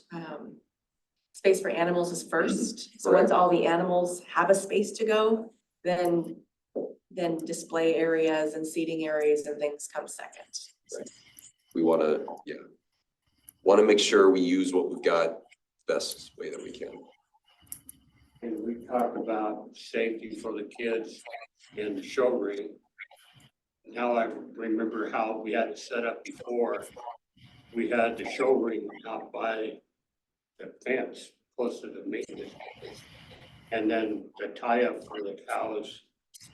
space for animals is first. So once all the animals have a space to go, then display areas and seating areas and things come second. We wanna make sure we use what we've got best way that we can. And we talked about safety for the kids in the show ring. Now I remember how we had it set up before. We had the show ring out by the fence, close to the maintenance. And then the tie-up for the cows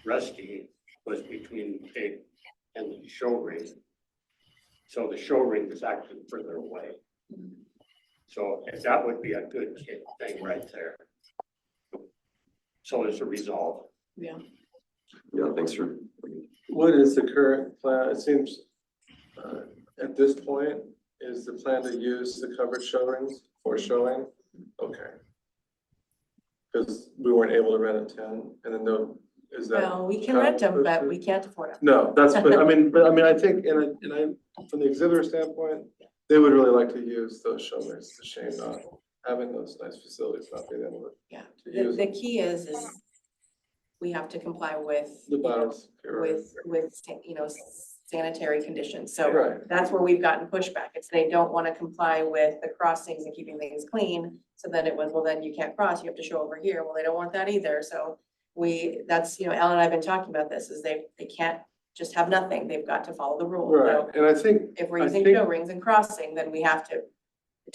resting was between the pig and the show ring. So the show ring was actually further away. So that would be a good kid thing right there. So it's a resolve. Yeah. Yeah, thanks for. What is the current plan? It seems, at this point, is the plan to use the covered show rings for showing? Okay. Because we weren't able to rent a tent, and then is that? Well, we can rent them, but we can't afford them. No, that's, but I mean, I think, from the exhibitor standpoint, they would really like to use those show rings. It's a shame not having those nice facilities, not being able to. Yeah, To the, use the key is we have to comply with, the biosecurity. with sanitary conditions. So Right. that's where we've gotten pushback. It's they don't want to comply with the crossings and keeping things clean. So then it was, well, then you can't cross, you have to show over here. Well, they don't want that either. So that's, Ellen and I have been talking about this, is they can't just have nothing. They've got to follow the rules. Right, So and I think, if we're I using think- show rings and crossing, then we have to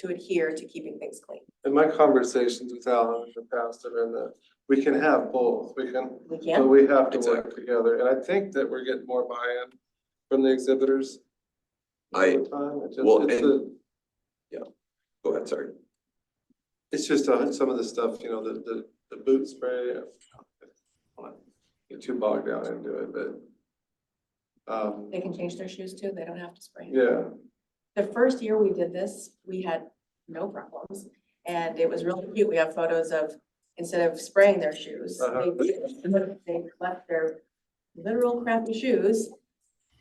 adhere to keeping things clean. in my conversations with Alan in the past have been that we can have both. We can, We but can. we have to work together. And I think that we're getting more buy-in from the exhibitors. all the time. It just- well, it's Go ahead, sorry. It's just some of the stuff, the boot spray. I don't wanna get too bogged down into it, but. They can change their shoes too. They don't have to spray. Yeah, The first year we did this, we had no problems, and it was really cute. We have photos of, instead of spraying their shoes, they left their literal crappy shoes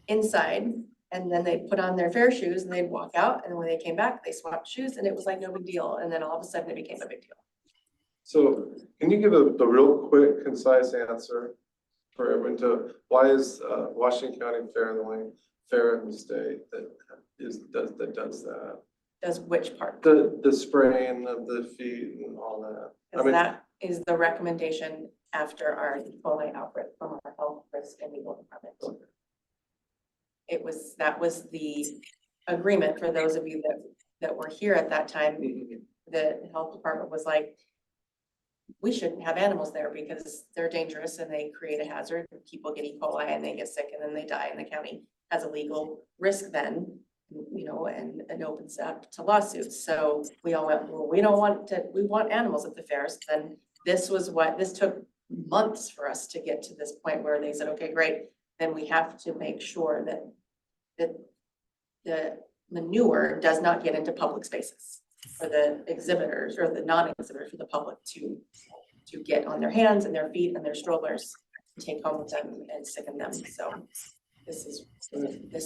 inside, and then they put on their fair shoes and they'd walk out, and when they came back, they swapped shoes, and it was like no big deal, and then all of a sudden it became a big deal. so can you give a real quick, concise answer for everyone to, why is Washington County Fair the only fair in the state that does that? Does which part? The spraying of the feet and all that. I Because mean, that is the recommendation after our E. coli outbreak from our health risk and legal department. That was the agreement for those of you that were here at that time. The health department was like, we shouldn't have animals there because they're dangerous and they create a hazard. People get E. coli and they get sick and then they die, and the county has a legal risk then, and opens up to lawsuits. So we all went, well, we want animals at the fairs. Then this took months for us to get to this point where they said, okay, great. Then we have to make sure that the manure does not get into public spaces for the exhibitors or the non-exhibitors, for the public to get on their hands and their feet and their strollers to take home with them and sicken them. So this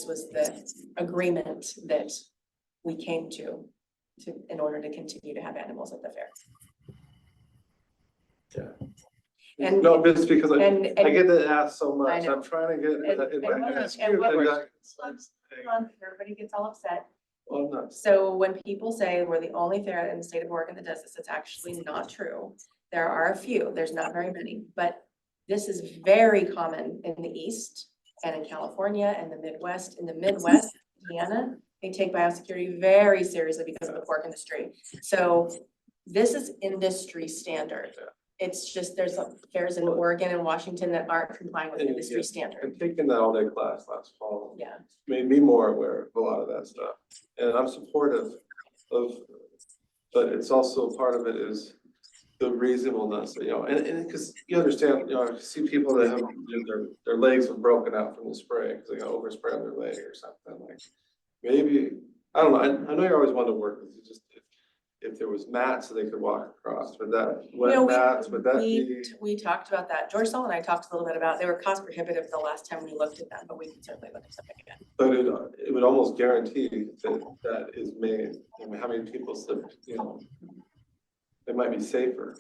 was the agreement that we came to in order to continue to have animals at the fair. And- no, just because I And get that asked so I much. know. I'm trying to get in my head. and what- Hey, everybody gets all upset. well, I'm not. So when people say we're the only fair in the state of Oregon that does this, it's actually not true. There are a few, there's not very many, but this is very common in the East and in California and the Midwest. In the Midwest, Indiana, they take biosecurity very seriously because of the pork industry. So this is industry standard. It's just, there's fairs in Oregon and Washington that aren't complying with industry standard. And taking that all-day class last fall Yeah. made me more aware of a lot of that stuff. And I'm supportive of, but it's also part of it is the reasonableness, and because you understand, I see people that have, their legs have broken out from the spray, because they got overspray on their leg or something, like, maybe, I don't know, I know you're always wanting to work with, you just, if there was mats so they could walk across, would that, No, wet mats, would that be? We talked about that. George Saul and I talked a little bit about, they were cost prohibitive the last time we looked at them, but we can certainly look at something again. But it would almost guarantee that is made, how many people slip, it might be safer.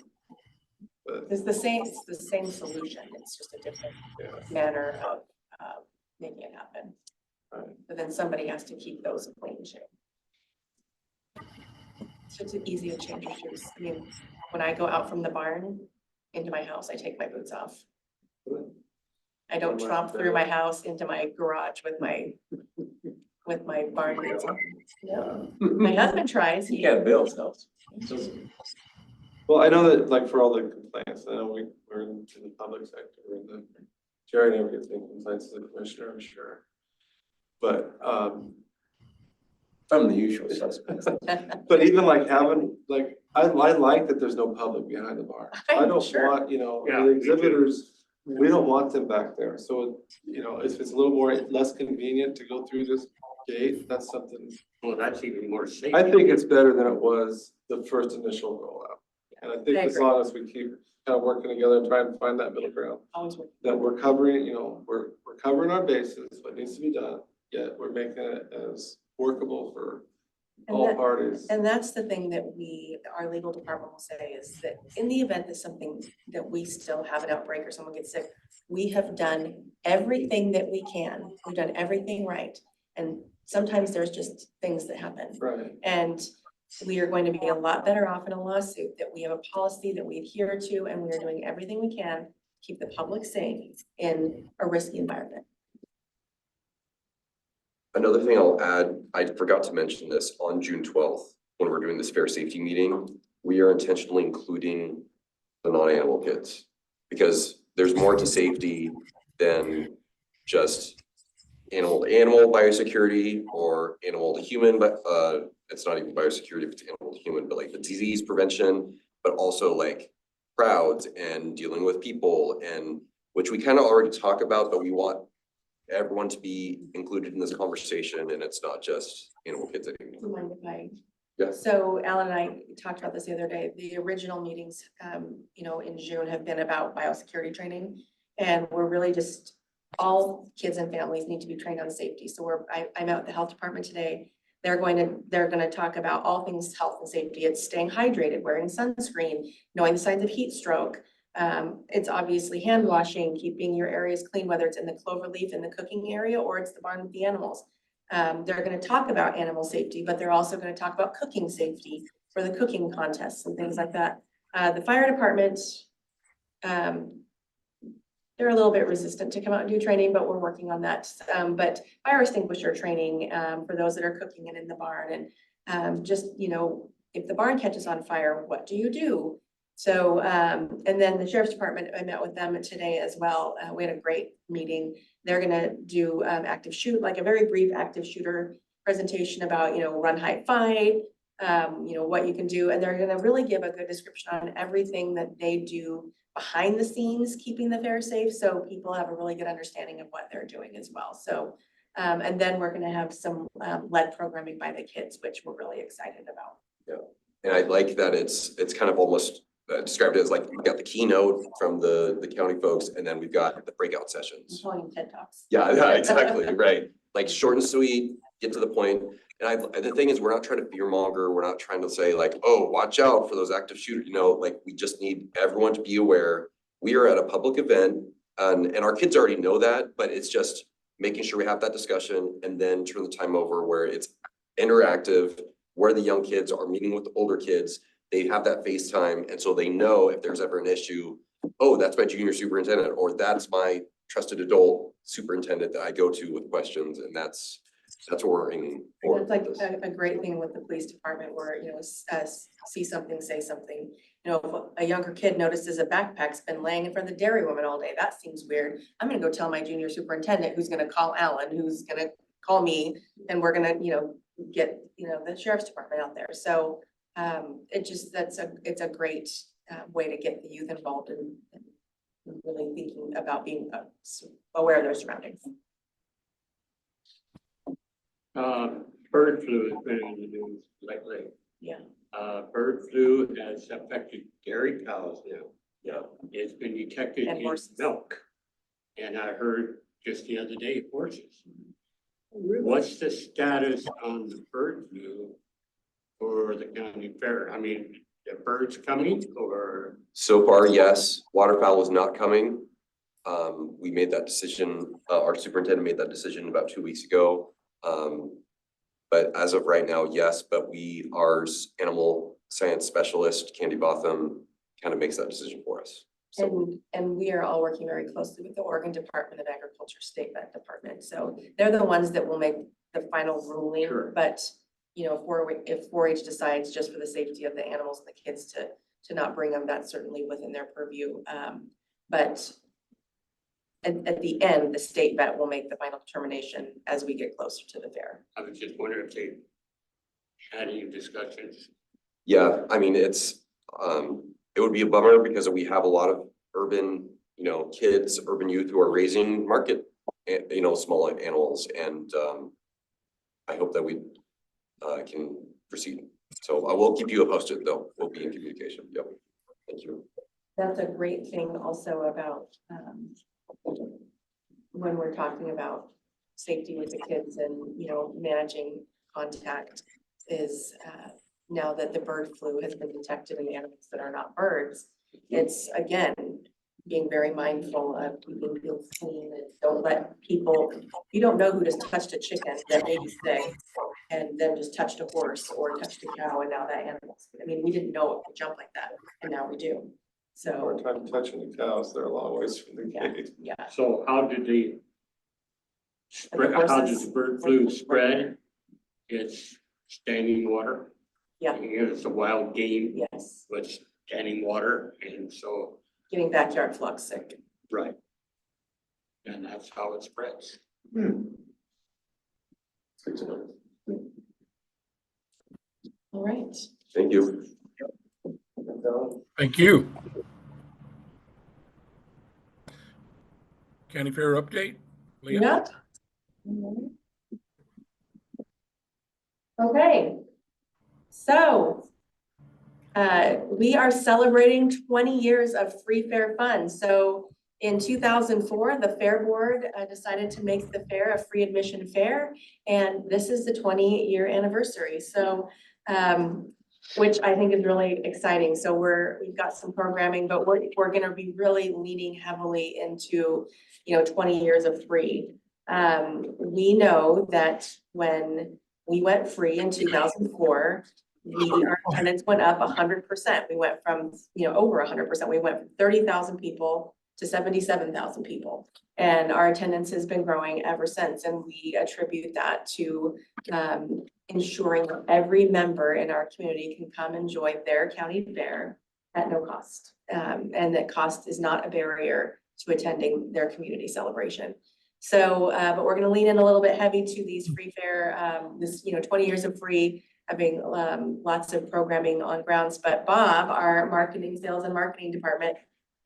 But, It's the same solution. It's just a different yeah, manner of making it happen. right. But then somebody has to keep those clean shape. So it's easy to change your shoes. I mean, when I go out from the barn into my house, I take my boots off. I don't tromp through my house into my garage with my barn boots on. No. My husband tries. You can't build stuff. Well, I know that, like, for all the complaints, I know we're in the public sector, Jerry never gets any complaints as a commissioner, I'm sure. But, From the usual suspects. but even like having, like, I like that there's no public behind the bar. I don't Sure. want, Yeah, the me too. exhibitors, we don't want them back there. So, if it's a little more, less convenient to go through this gate, that's something. Well, that's even more safe. I think it's better than it was the first initial rollout. And I think I as agree. long as we keep kind of working together and trying to find that middle ground, Always work. that we're covering, we're covering our bases, what needs to be done, yet we're making it as workable for And all that- parties. And that's the thing that our legal department will say is that in the event that we still have an outbreak or someone gets sick, we have done everything that we can. We've done everything right. And sometimes there's just things that happen. Right, And we are going to be a lot better off in a lawsuit that we have a policy that we adhere to and we are doing everything we can to keep the public safe in a risky environment. Another thing I'll add, I forgot to mention this, on June 12th, when we're doing this fair safety meeting, we are intentionally including the non-animal kids. Because there's more to safety than just animal to animal biosecurity or animal to human, but it's not even biosecurity if it's animal to human, but like the disease prevention, but also like crowds and dealing with people, and which we kind of already talk about, but we want everyone to be included in this conversation, and it's not just animal kids anymore. Do you mind if I? Yeah. So Alan and I talked about this the other day. The original meetings, in June have been about biosecurity training. And we're really just, all kids and families need to be trained on safety. So I'm out at the health department today. They're going to talk about all things health and safety. It's staying hydrated, wearing sunscreen, knowing the signs of heat stroke. It's obviously hand washing, keeping your areas clean, whether it's in the clover leaf in the cooking area or it's the barn with the animals. They're going to talk about animal safety, but they're also going to talk about cooking safety for the cooking contests and things like that. The fire department, they're a little bit resistant to come out and do training, but we're working on that. But fire extinguisher training for those that are cooking it in the barn, and just, if the barn catches on fire, what do you do? So, and then the sheriff's department, I met with them today as well. We had a great meeting. They're gonna do active shoot, like a very brief active shooter presentation about, run, hide, fight, what you can do. And they're gonna really give a good description on everything that they do behind the scenes, keeping the fair safe. So people have a really good understanding of what they're doing as well. So, and then we're gonna have some lead programming by the kids, which we're really excited about. Yeah, and I like that it's kind of almost described it as like, we got the keynote from the county folks, and then we've got the breakout I'm sessions. calling them TED Talks. Yeah, exactly, right. Like short and sweet, get to the point. And the thing is, we're not trying to fear monger. We're not trying to say like, oh, watch out for those active shooters. Like we just need everyone to be aware. We are at a public event, and our kids already know that, but it's just making sure we have that discussion and then turn the time over where it's interactive, where the young kids are meeting with the older kids. They have that FaceTime, and so they know if there's ever an issue, oh, that's my junior superintendent, or that's my trusted adult superintendent that I go to with questions, and that's what we're aiming for. It's like a great thing with the police department where, see something, say something. If a younger kid notices a backpack's been laying in front of the dairy woman all day, that seems weird. I'm gonna go tell my junior superintendent, who's gonna call Alan, who's gonna call me, and we're gonna, get, the sheriff's department out there. So it's a great way to get the youth involved in really thinking about being aware of their surroundings. Bird flu has been in the news lately. Yeah. Bird flu has affected dairy cows now. Yeah. It's been detected And in horses. milk. And I heard just the other day, horses. What's the status on the bird flu for the county fair? I mean, the birds coming or? So far, yes, waterfowl is not coming. We made that decision, our superintendent made that decision about 2 weeks ago. But as of right now, yes, but our animal science specialist, Candy Botham, kind of makes that decision for us. So, And we are all working very closely with the Oregon Department of Agriculture, State Vet Department. So they're the ones that will make the final ruling. Sure. But, you know, if 4-H decides just for the safety of the animals and the kids to not bring them, that's certainly within their purview. But at the end, the state vet will make the final determination as we get closer to the fair. I was just wondering if they had any discussions. yeah, I mean, it would be a bummer because we have a lot of urban, kids, urban youth who are raising market, small animals, and I hope that we can proceed. So I will keep you posted, though. We'll be in communication. Yep. Thank you. That's a great thing also about when we're talking about safety with the kids and, managing contact is now that the bird flu has been detected in animals that are not birds, it's again, being very mindful of keeping people clean and don't let people, you don't know who just touched a chicken that may be sick and then just touched a horse or touched a cow and now that animal's, we didn't know it could jump like that and now we do. So, More time touching the cows, they're a long ways from the yeah, gate. yeah. So how did the spread, how did the bird flu spread? It's standing water. Yeah. It's a wild game Yes, with standing water, and so, getting backyard flocks sick. right. And that's how it spreads. Good to know. All right. Thank you. Thank you. County Fair update? Leah? Yep. Okay. So, we are celebrating 20 years of free fair fun. So in 2004, the Fair Board decided to make the fair a free admission fair. And this is the 20-year anniversary. So, which I think is really exciting. So we've got some programming, but we're gonna be really leaning heavily into, 20 years of free. We know that when we went free in 2004, our attendance went up 100%. We went from, over 100%. We went from 30,000 people to 77,000 people. And our attendance has been growing ever since. And we attribute that to ensuring that every member in our community can come enjoy their county fair at no cost. And that cost is not a barrier to attending their community celebration. So, but we're gonna lean in a little bit heavy to these free fair, 20 years of free, having lots of programming on grounds. But Bob, our sales and marketing department,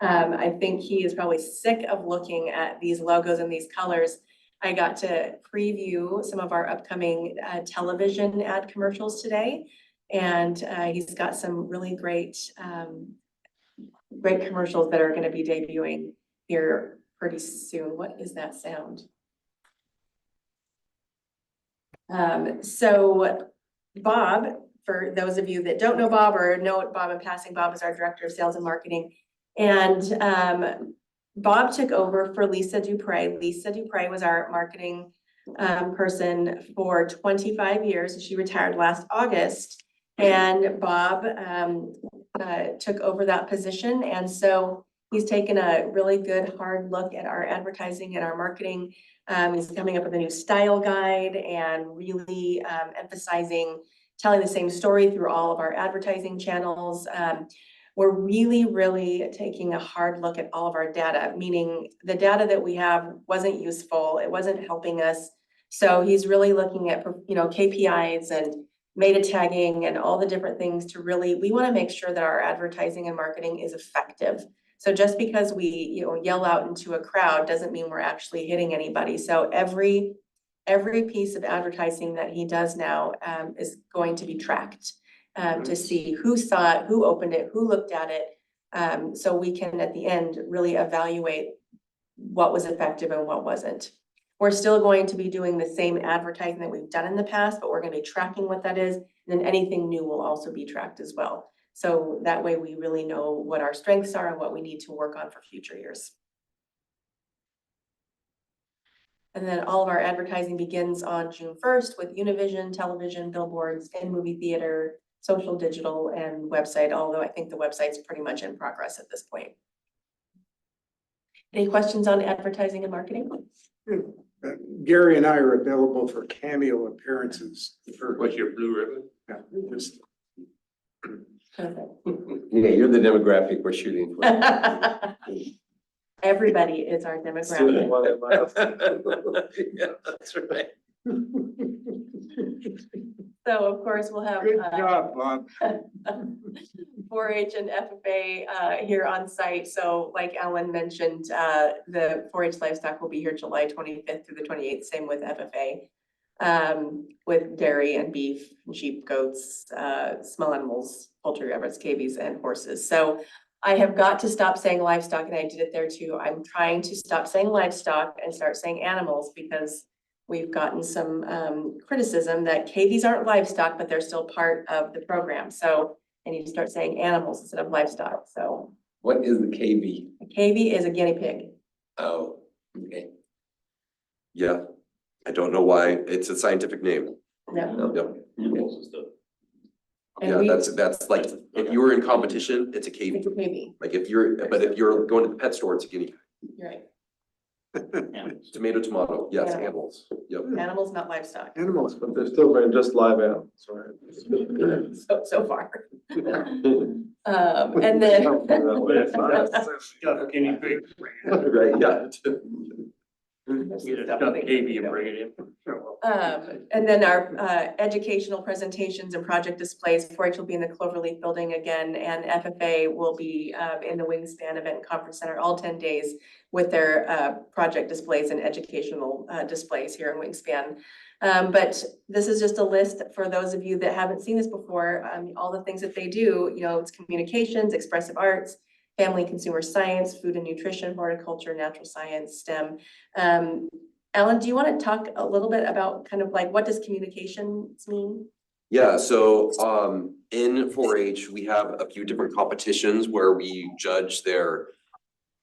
I think he is probably sick of looking at these logos and these colors. I got to preview some of our upcoming television ad commercials today. And he's got some really great commercials that are gonna be debuting here pretty soon. What is that sound? So Bob, for those of you that don't know Bob or know Bob in passing, Bob is our Director of Sales and Marketing. And Bob took over for Lisa Dupre. Lisa Dupre was our marketing person for 25 years. She retired last August. And Bob took over that position. And so he's taken a really good hard look at our advertising and our marketing. He's coming up with a new style guide and really emphasizing telling the same story through all of our advertising channels. We're really taking a hard look at all of our data, meaning the data that we have wasn't useful. It wasn't helping us. So he's really looking at, KPIs and meta tagging and all the different things to really, we want to make sure that our advertising and marketing is effective. So just because we, yell out into a crowd doesn't mean we're actually hitting anybody. So every piece of advertising that he does now is going to be tracked to see who saw it, who opened it, who looked at it. So we can, at the end, really evaluate what was effective and what wasn't. We're still going to be doing the same advertising that we've done in the past, but we're going to be tracking what that is. And then anything new will also be tracked as well. So that way we really know what our strengths are and what we need to work on for future years. And then all of our advertising begins on June 1st with Univision, television, billboards, in movie theater, social, digital, and website, although I think the website's pretty much in progress at this point. Any questions on advertising and marketing? Gary and I are available for cameo appearances. What's your blue ribbon? Yeah, just- Perfect. Yeah, you're the demographic we're shooting for. Everybody is our Student demographic. one at my- Yeah, that's right. So of course, we'll have Good job, Bob. 4-H and FFA here on site. So like Alan mentioned, the 4-H livestock will be here July 25th through the 28th, same with FFA. With dairy and beef, and sheep, goats, small animals, poultry, rabbits, cavies, and horses. So I have got to stop saying livestock, and I did it there too. I'm trying to stop saying livestock and start saying animals, because we've gotten some criticism that cavies aren't livestock, but they're still part of the program. So I need to start saying animals instead of livestock. So What is the KV? a cavie is a guinea pig. Oh, okay. Yeah, I don't know why. It's a scientific name. No. Yep. And Yeah, we- that's like, if you were in competition, it's a cavie. It's a cavie, Like if you're going to the pet store, it's a guinea pig. you're right. Tomato, yes, Yeah. animals. Yep. Animals, not livestock, Animals, but they're still very just live animals, right? so far. And then. Stuff guinea pig. Right, yeah. Get a stuffed cavy and bring it in. And then our educational presentations and project displays, 4-H will be in the Cloverleaf building again, and FFA will be in the Wingspan Event and Conference Center all 10 days with their project displays and educational displays here in Wingspan. But this is just a list for those of you that haven't seen this before, all the things that they do, it's communications, expressive arts, family consumer science, food and nutrition, horticulture, natural science, STEM. Alan, do you want to talk a little bit about kind of like, what does communications mean? Yeah, so in 4-H, we have a few different competitions where we judge their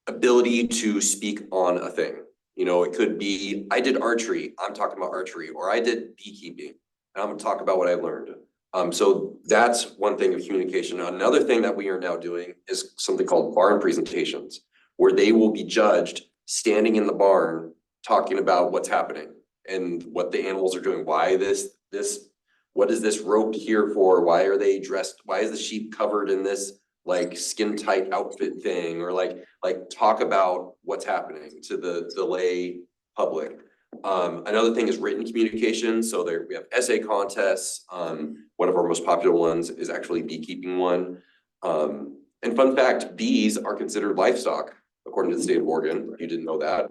ability to speak on a thing. It could be, I did archery, I'm talking about archery, or I did beekeeping, and I'm gonna talk about what I learned. So that's one thing of communication. Another thing that we are now doing is something called barn presentations, where they will be judged standing in the barn, talking about what's happening and what the animals are doing. Why what is this rope here for? Why are they dressed? Why is the sheep covered in this like skin tight outfit thing? Or like talk about what's happening to the lay public. Another thing is written communication. So we have essay contests. One of our most popular ones is actually beekeeping one. And fun fact, bees are considered livestock according to the state of Oregon. You didn't know that.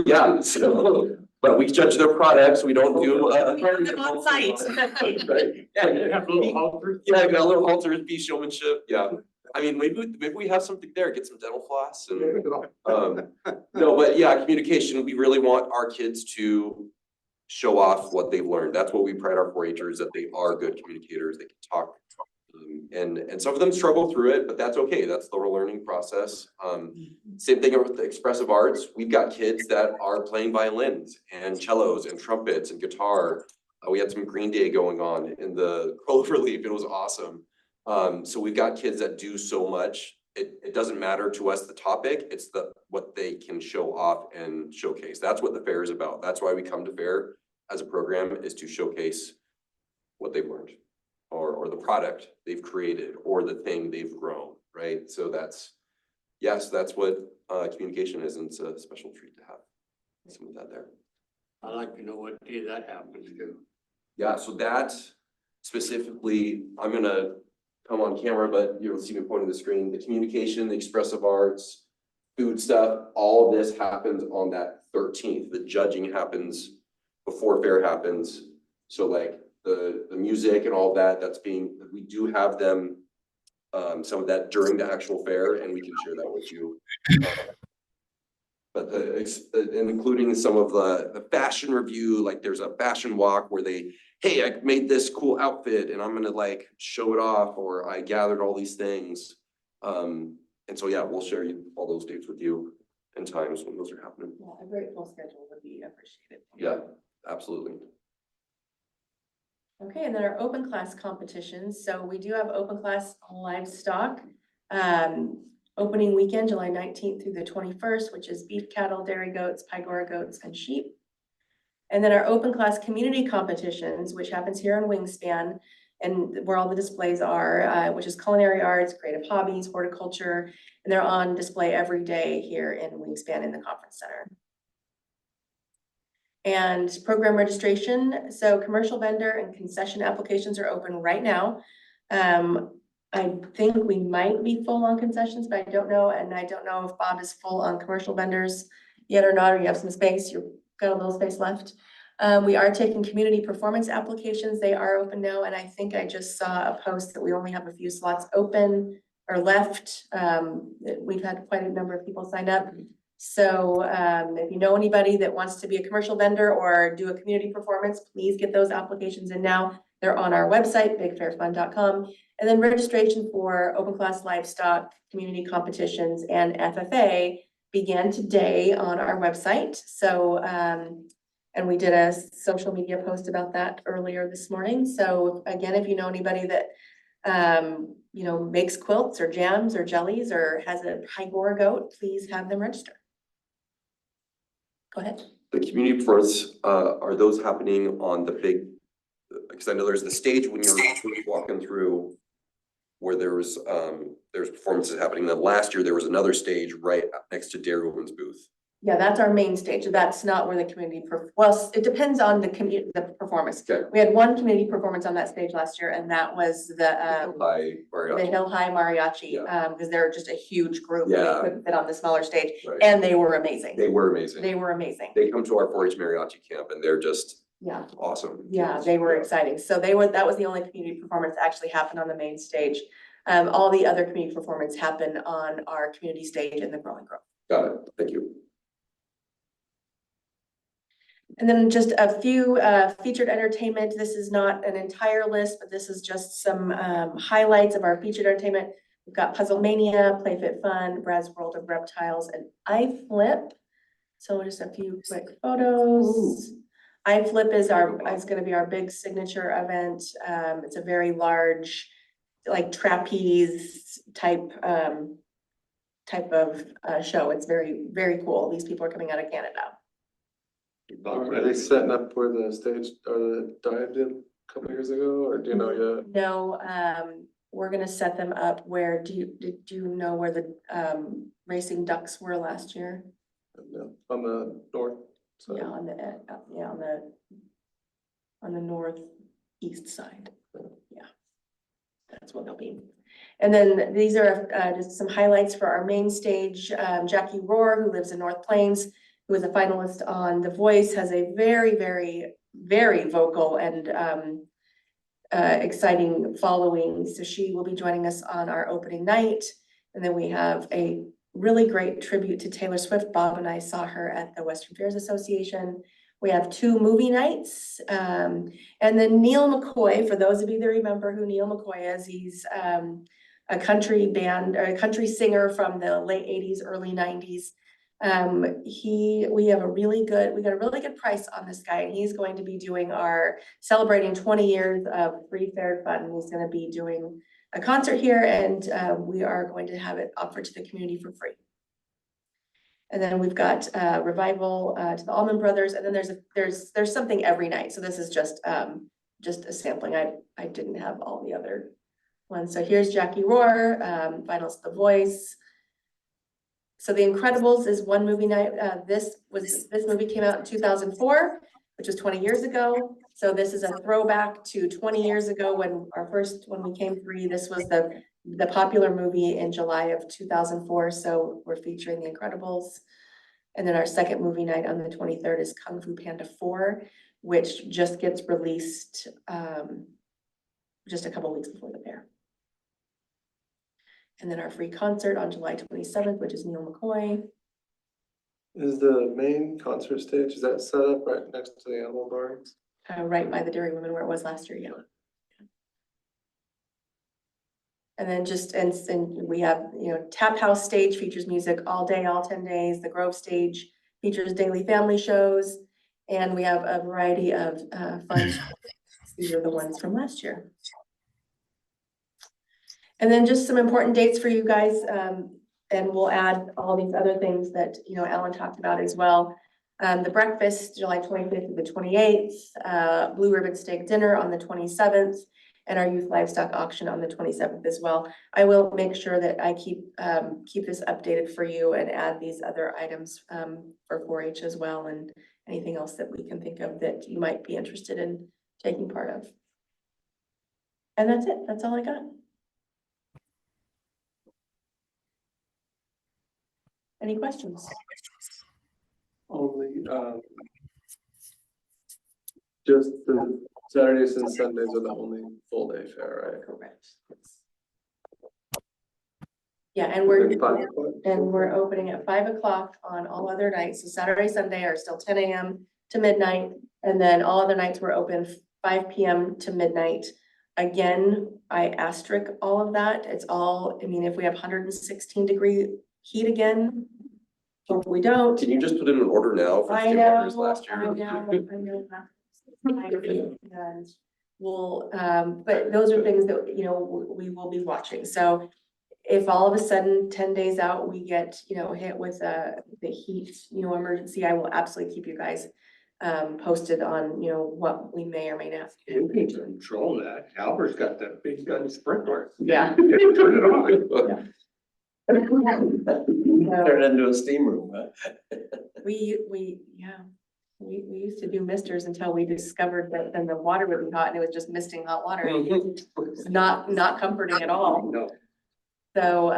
Yeah, so, but we judge their products. We don't do. We have them on site. Right? Yeah, you have little halters. Yeah, I got a little halters, bee showmanship. Yeah. I mean, maybe we have something there, get some dental floss and, no, but yeah, communication, we really want our kids to show off what they've learned. That's what we pride our 4-Hers, that they are good communicators, they can talk. And some of them struggle through it, but that's okay. That's the learning process. Same thing with the expressive arts. We've got kids that are playing violins and cellos and trumpets and guitar. We had some Green Day going on in the Cloverleaf. It was awesome. So we've got kids that do so much. It doesn't matter to us the topic, it's what they can show off and showcase. That's what the fair is about. That's why we come to fair as a program, is to showcase what they've learned or the product they've created or the thing they've grown, right? So that's what communication is, and it's a special treat to have some of that there. I'd like to know what day that happens to. Yeah, so that specifically, I'm gonna come on camera, but you'll see me pointing the screen, the communication, the expressive arts, food stuff, all of this happens on that 13th. The judging happens before fair happens. So like the music and all that, we do have them, some of that during the actual fair, and we can share that with you. But and including some of the fashion review, like there's a fashion walk where hey, I made this cool outfit and I'm gonna like show it off, or I gathered all these things. And so, yeah, we'll share all those dates with you and times when those are happening. Yeah, a great full schedule would be appreciated. Yeah, absolutely. Okay, and then our open class competitions. So we do have open class livestock. Opening weekend, July 19th through the 21st, which is beef cattle, dairy goats, Pygora goats, and sheep. And then our open class community competitions, which happens here in Wingspan, and where all the displays are, which is culinary arts, creative hobbies, horticulture, and they're on display every day here in Wingspan in the conference center. And program registration, so commercial vendor and concession applications are open right now. I think we might be full on concessions, but I don't know, and I don't know if Bob is full on commercial vendors yet or not, or you have some space, you've got a little space left. We are taking community performance applications, they are open now, and I think I just saw a post that we only have a few slots open or left. We've had quite a number of people sign up. So if you know anybody that wants to be a commercial vendor or do a community performance, please get those applications in now. They're on our website, bigfairfund.com. And then registration for open class livestock, community competitions, and FFA began today on our website. So, and we did a social media post about that earlier this morning. So again, if you know anybody that, you know, makes quilts or jams or jellies or has a Pygora goat, please have them register. Go ahead. The community performance, are those happening on the big, because I know there's the stage when you're walking through where there's performances happening. Then last year there was another stage right next to Dairywoman's booth. Yeah, that's our main stage. That's not where the community, well, it depends on the performance. Okay. We had one community performance on that stage last year, and that was the Hi, Mariachi. Hill High Mariachi, because they're just a huge group. And Yeah. they couldn't fit on the smaller stage, Right. and they were amazing. They were amazing. They were amazing. They come to our 4-H mariachi camp and they're just Yeah, awesome. yeah, they were exciting. So that was the only community performance that actually happened on the main stage. All the other community performance happened on our community stage in the Growing Grove. Got it. Thank you. And then just a few featured entertainment. This is not an entire list, but this is just some highlights of our featured entertainment. We've got Puzzle Mania, Play Fit Fun, Brad's World of Reptiles, and iFlip. So just a few quick photos. iFlip is going to be our big signature event. It's a very large, like trapeze type of show. It's very, very cool. These people are coming out of Canada. Are they setting up where the stage or the dive did a couple years ago, or do you know yet? No, we're gonna set them up where, did you know where the racing ducks were last year? No, on the north side. Yeah, on the northeast side. Yeah. That's what they'll be. And then these are just some highlights for our main stage. Jackie Rohr, who lives in North Plains, who is a finalist on The Voice, has a very, very, very vocal and exciting following. So she will be joining us on our opening night. And then we have a really great tribute to Taylor Swift. Bob and I saw her at the Western Fairs Association. We have 2 movie nights. And then Neil McCoy, for those of you that remember who Neil McCoy is, he's a country band, or a country singer from the late 80s, early 90s. We got a really good price on this guy, and he's going to be doing our celebrating 20 years of Free Fair Fun. He's going to be doing a concert here, and we are going to have it offered to the community for free. And then we've got revival to the Allman Brothers, and then there's something every night. So this is just a sampling. I didn't have all the other ones. So here's Jackie Rohr, finalist The Voice. So The Incredibles is one movie night. This movie came out in 2004, which was 20 years ago. So this is a throwback to 20 years ago when we came free. This was the popular movie in July of 2004. So we're featuring The Incredibles. And then our second movie night on the 23rd is Kung Fu Panda 4, which just gets released just a couple weeks before the fair. And then our free concert on July 27th, which is Neil McCoy. Is the main concert stage, is that set up right next to the animal barns? Right by the Dairy Women where it was last year, yeah. And then and we have, Tap House stage features music all day, all 10 days. The Grove stage features daily family shows. And we have a variety of fun shows. These are the ones from last year. And then just some important dates for you guys. And we'll add all these other things that, Ellen talked about as well. The breakfast, July 25th to the 28th, Blue Ribbon Steak Dinner on the 27th, and our youth livestock auction on the 27th as well. I will make sure that I keep this updated for you and add these other items for 4-H as well, and anything else that we can think of that you might be interested in taking part of. And that's it. That's all I got. Any questions? Only, just the Saturdays and Sundays are the only full day fair, Correct. Yeah, and right? we're we're opening at 5 o'clock on all other nights. So Saturday, Sunday are still 10 a.m. to midnight. And then all other nights we're open 5 p.m. to midnight. Again, I asterisk all of that. It's all, if we have 116-degree heat again, but we don't. Can you just put in an order now for I steam know, orders last year? I know. And we'll, but those are things that, we will be watching. So if all of a sudden 10 days out, we get, hit with the heat, emergency, I will absolutely keep you guys posted on, what we may or may not. You can control that. Albert's got that big gun sprinkler. Yeah. Turn it on. Turn it into a steam room, huh? We used to do misters until we discovered that then the water would be hot and it was just misting hot water. It's not comforting at all. No. So,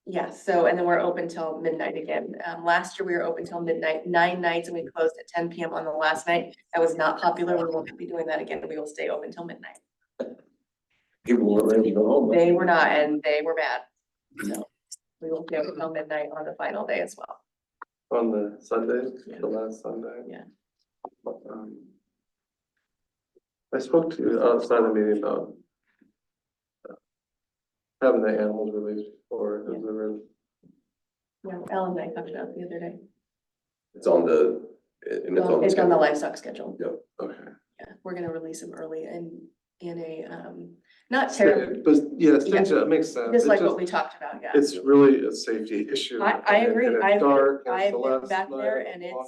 yeah, so, and then we're open till midnight again. Last year we were open till midnight, 9 nights, and we closed at 10 p.m. on the last night. That was not popular. We won't be doing that again. We will stay open till midnight. People weren't ready to go home. They were not, and they were bad. So we will stay open till midnight on the final day as well. On the Sunday, Yeah. the last Sunday. Yeah. I spoke to you outside the meeting about having the animals released before, Yeah. Yeah, Ellen and I talked about it the other day. It's on the, and it's on the It's on the schedule. livestock schedule. Okay. Yeah, we're gonna release them early and in a, not terribly, But yeah, it makes sense. just It like what we talked about, yeah. It's really a safety issue. I agree. And it's I've dark and it's I've the been last back there night and of the long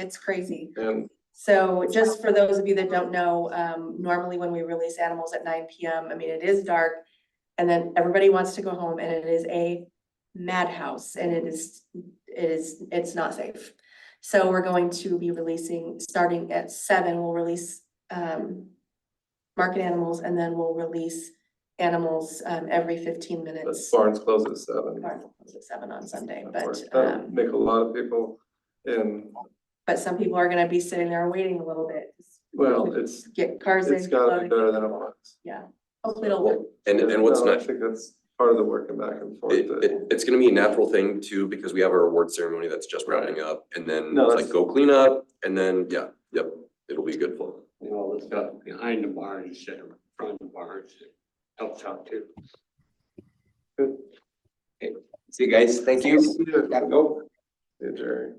it's crazy. week. And So just for those of you that don't know, normally when we release animals at 9 p.m., it is dark. And then everybody wants to go home and it is a madhouse and it's not safe. So we're going to be releasing, starting at 7, we'll release market animals and then we'll release animals every 15 the minutes. barns close at 7. Barn will close at 7 on Sunday, Of but course, that'll make a lot of people in, but some people are gonna be sitting there waiting a little bit. well, it's Get cars in. gotta be loaded. better than it was. Yeah, hopefully it'll work. And what's No, I not, think that's part of the working back and forth. it's gonna be a natural thing too, because we have our award ceremony that's just wrapping up, and then No, it's that's- like go clean up, and then, yeah, yep, it'll be a good flow. All the stuff behind the barn instead of front of the barns helps out too. See you guys, thank you. Gotta go. Yeah, Jerry.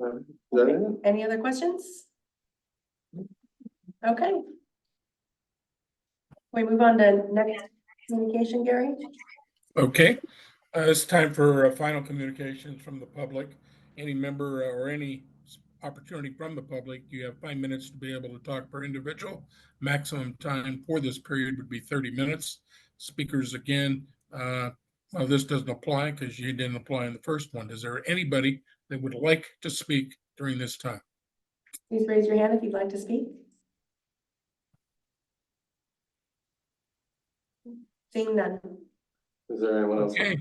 Is that it? Any other questions? Okay. We move on to next communication, Gary? Okay, it's time for final communications from the public. Any member or any opportunity from the public, you have 5 minutes to be able to talk per individual. Maximum time for this period would be 30 minutes. Speakers, again, Well, this doesn't apply because you didn't apply in the first one. Is there anybody that would like to speak during this time? Please raise your hand if you'd like to speak. Seeing none. Is there anyone else? Okay.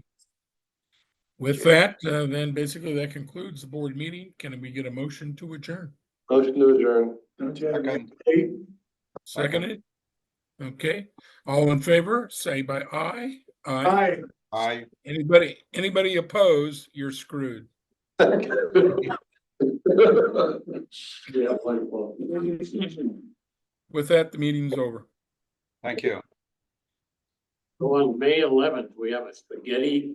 With that, then basically that concludes the board meeting. Can we get a motion to adjourn? Motion to adjourn. Don't you have Second. eight? Seconded? Okay, all in favor, say by aye. Aye. Aye. Aye. Anybody opposed, you're screwed. Yeah, wonderful. With that, the meeting's over. Thank you. So on May 11th, we have a spaghetti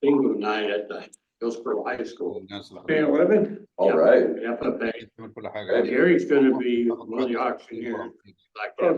bingo night at the Hillsborough High School. May 11? All right. FFA. Gary's gonna be one of the auctioneers. Like Oh, that.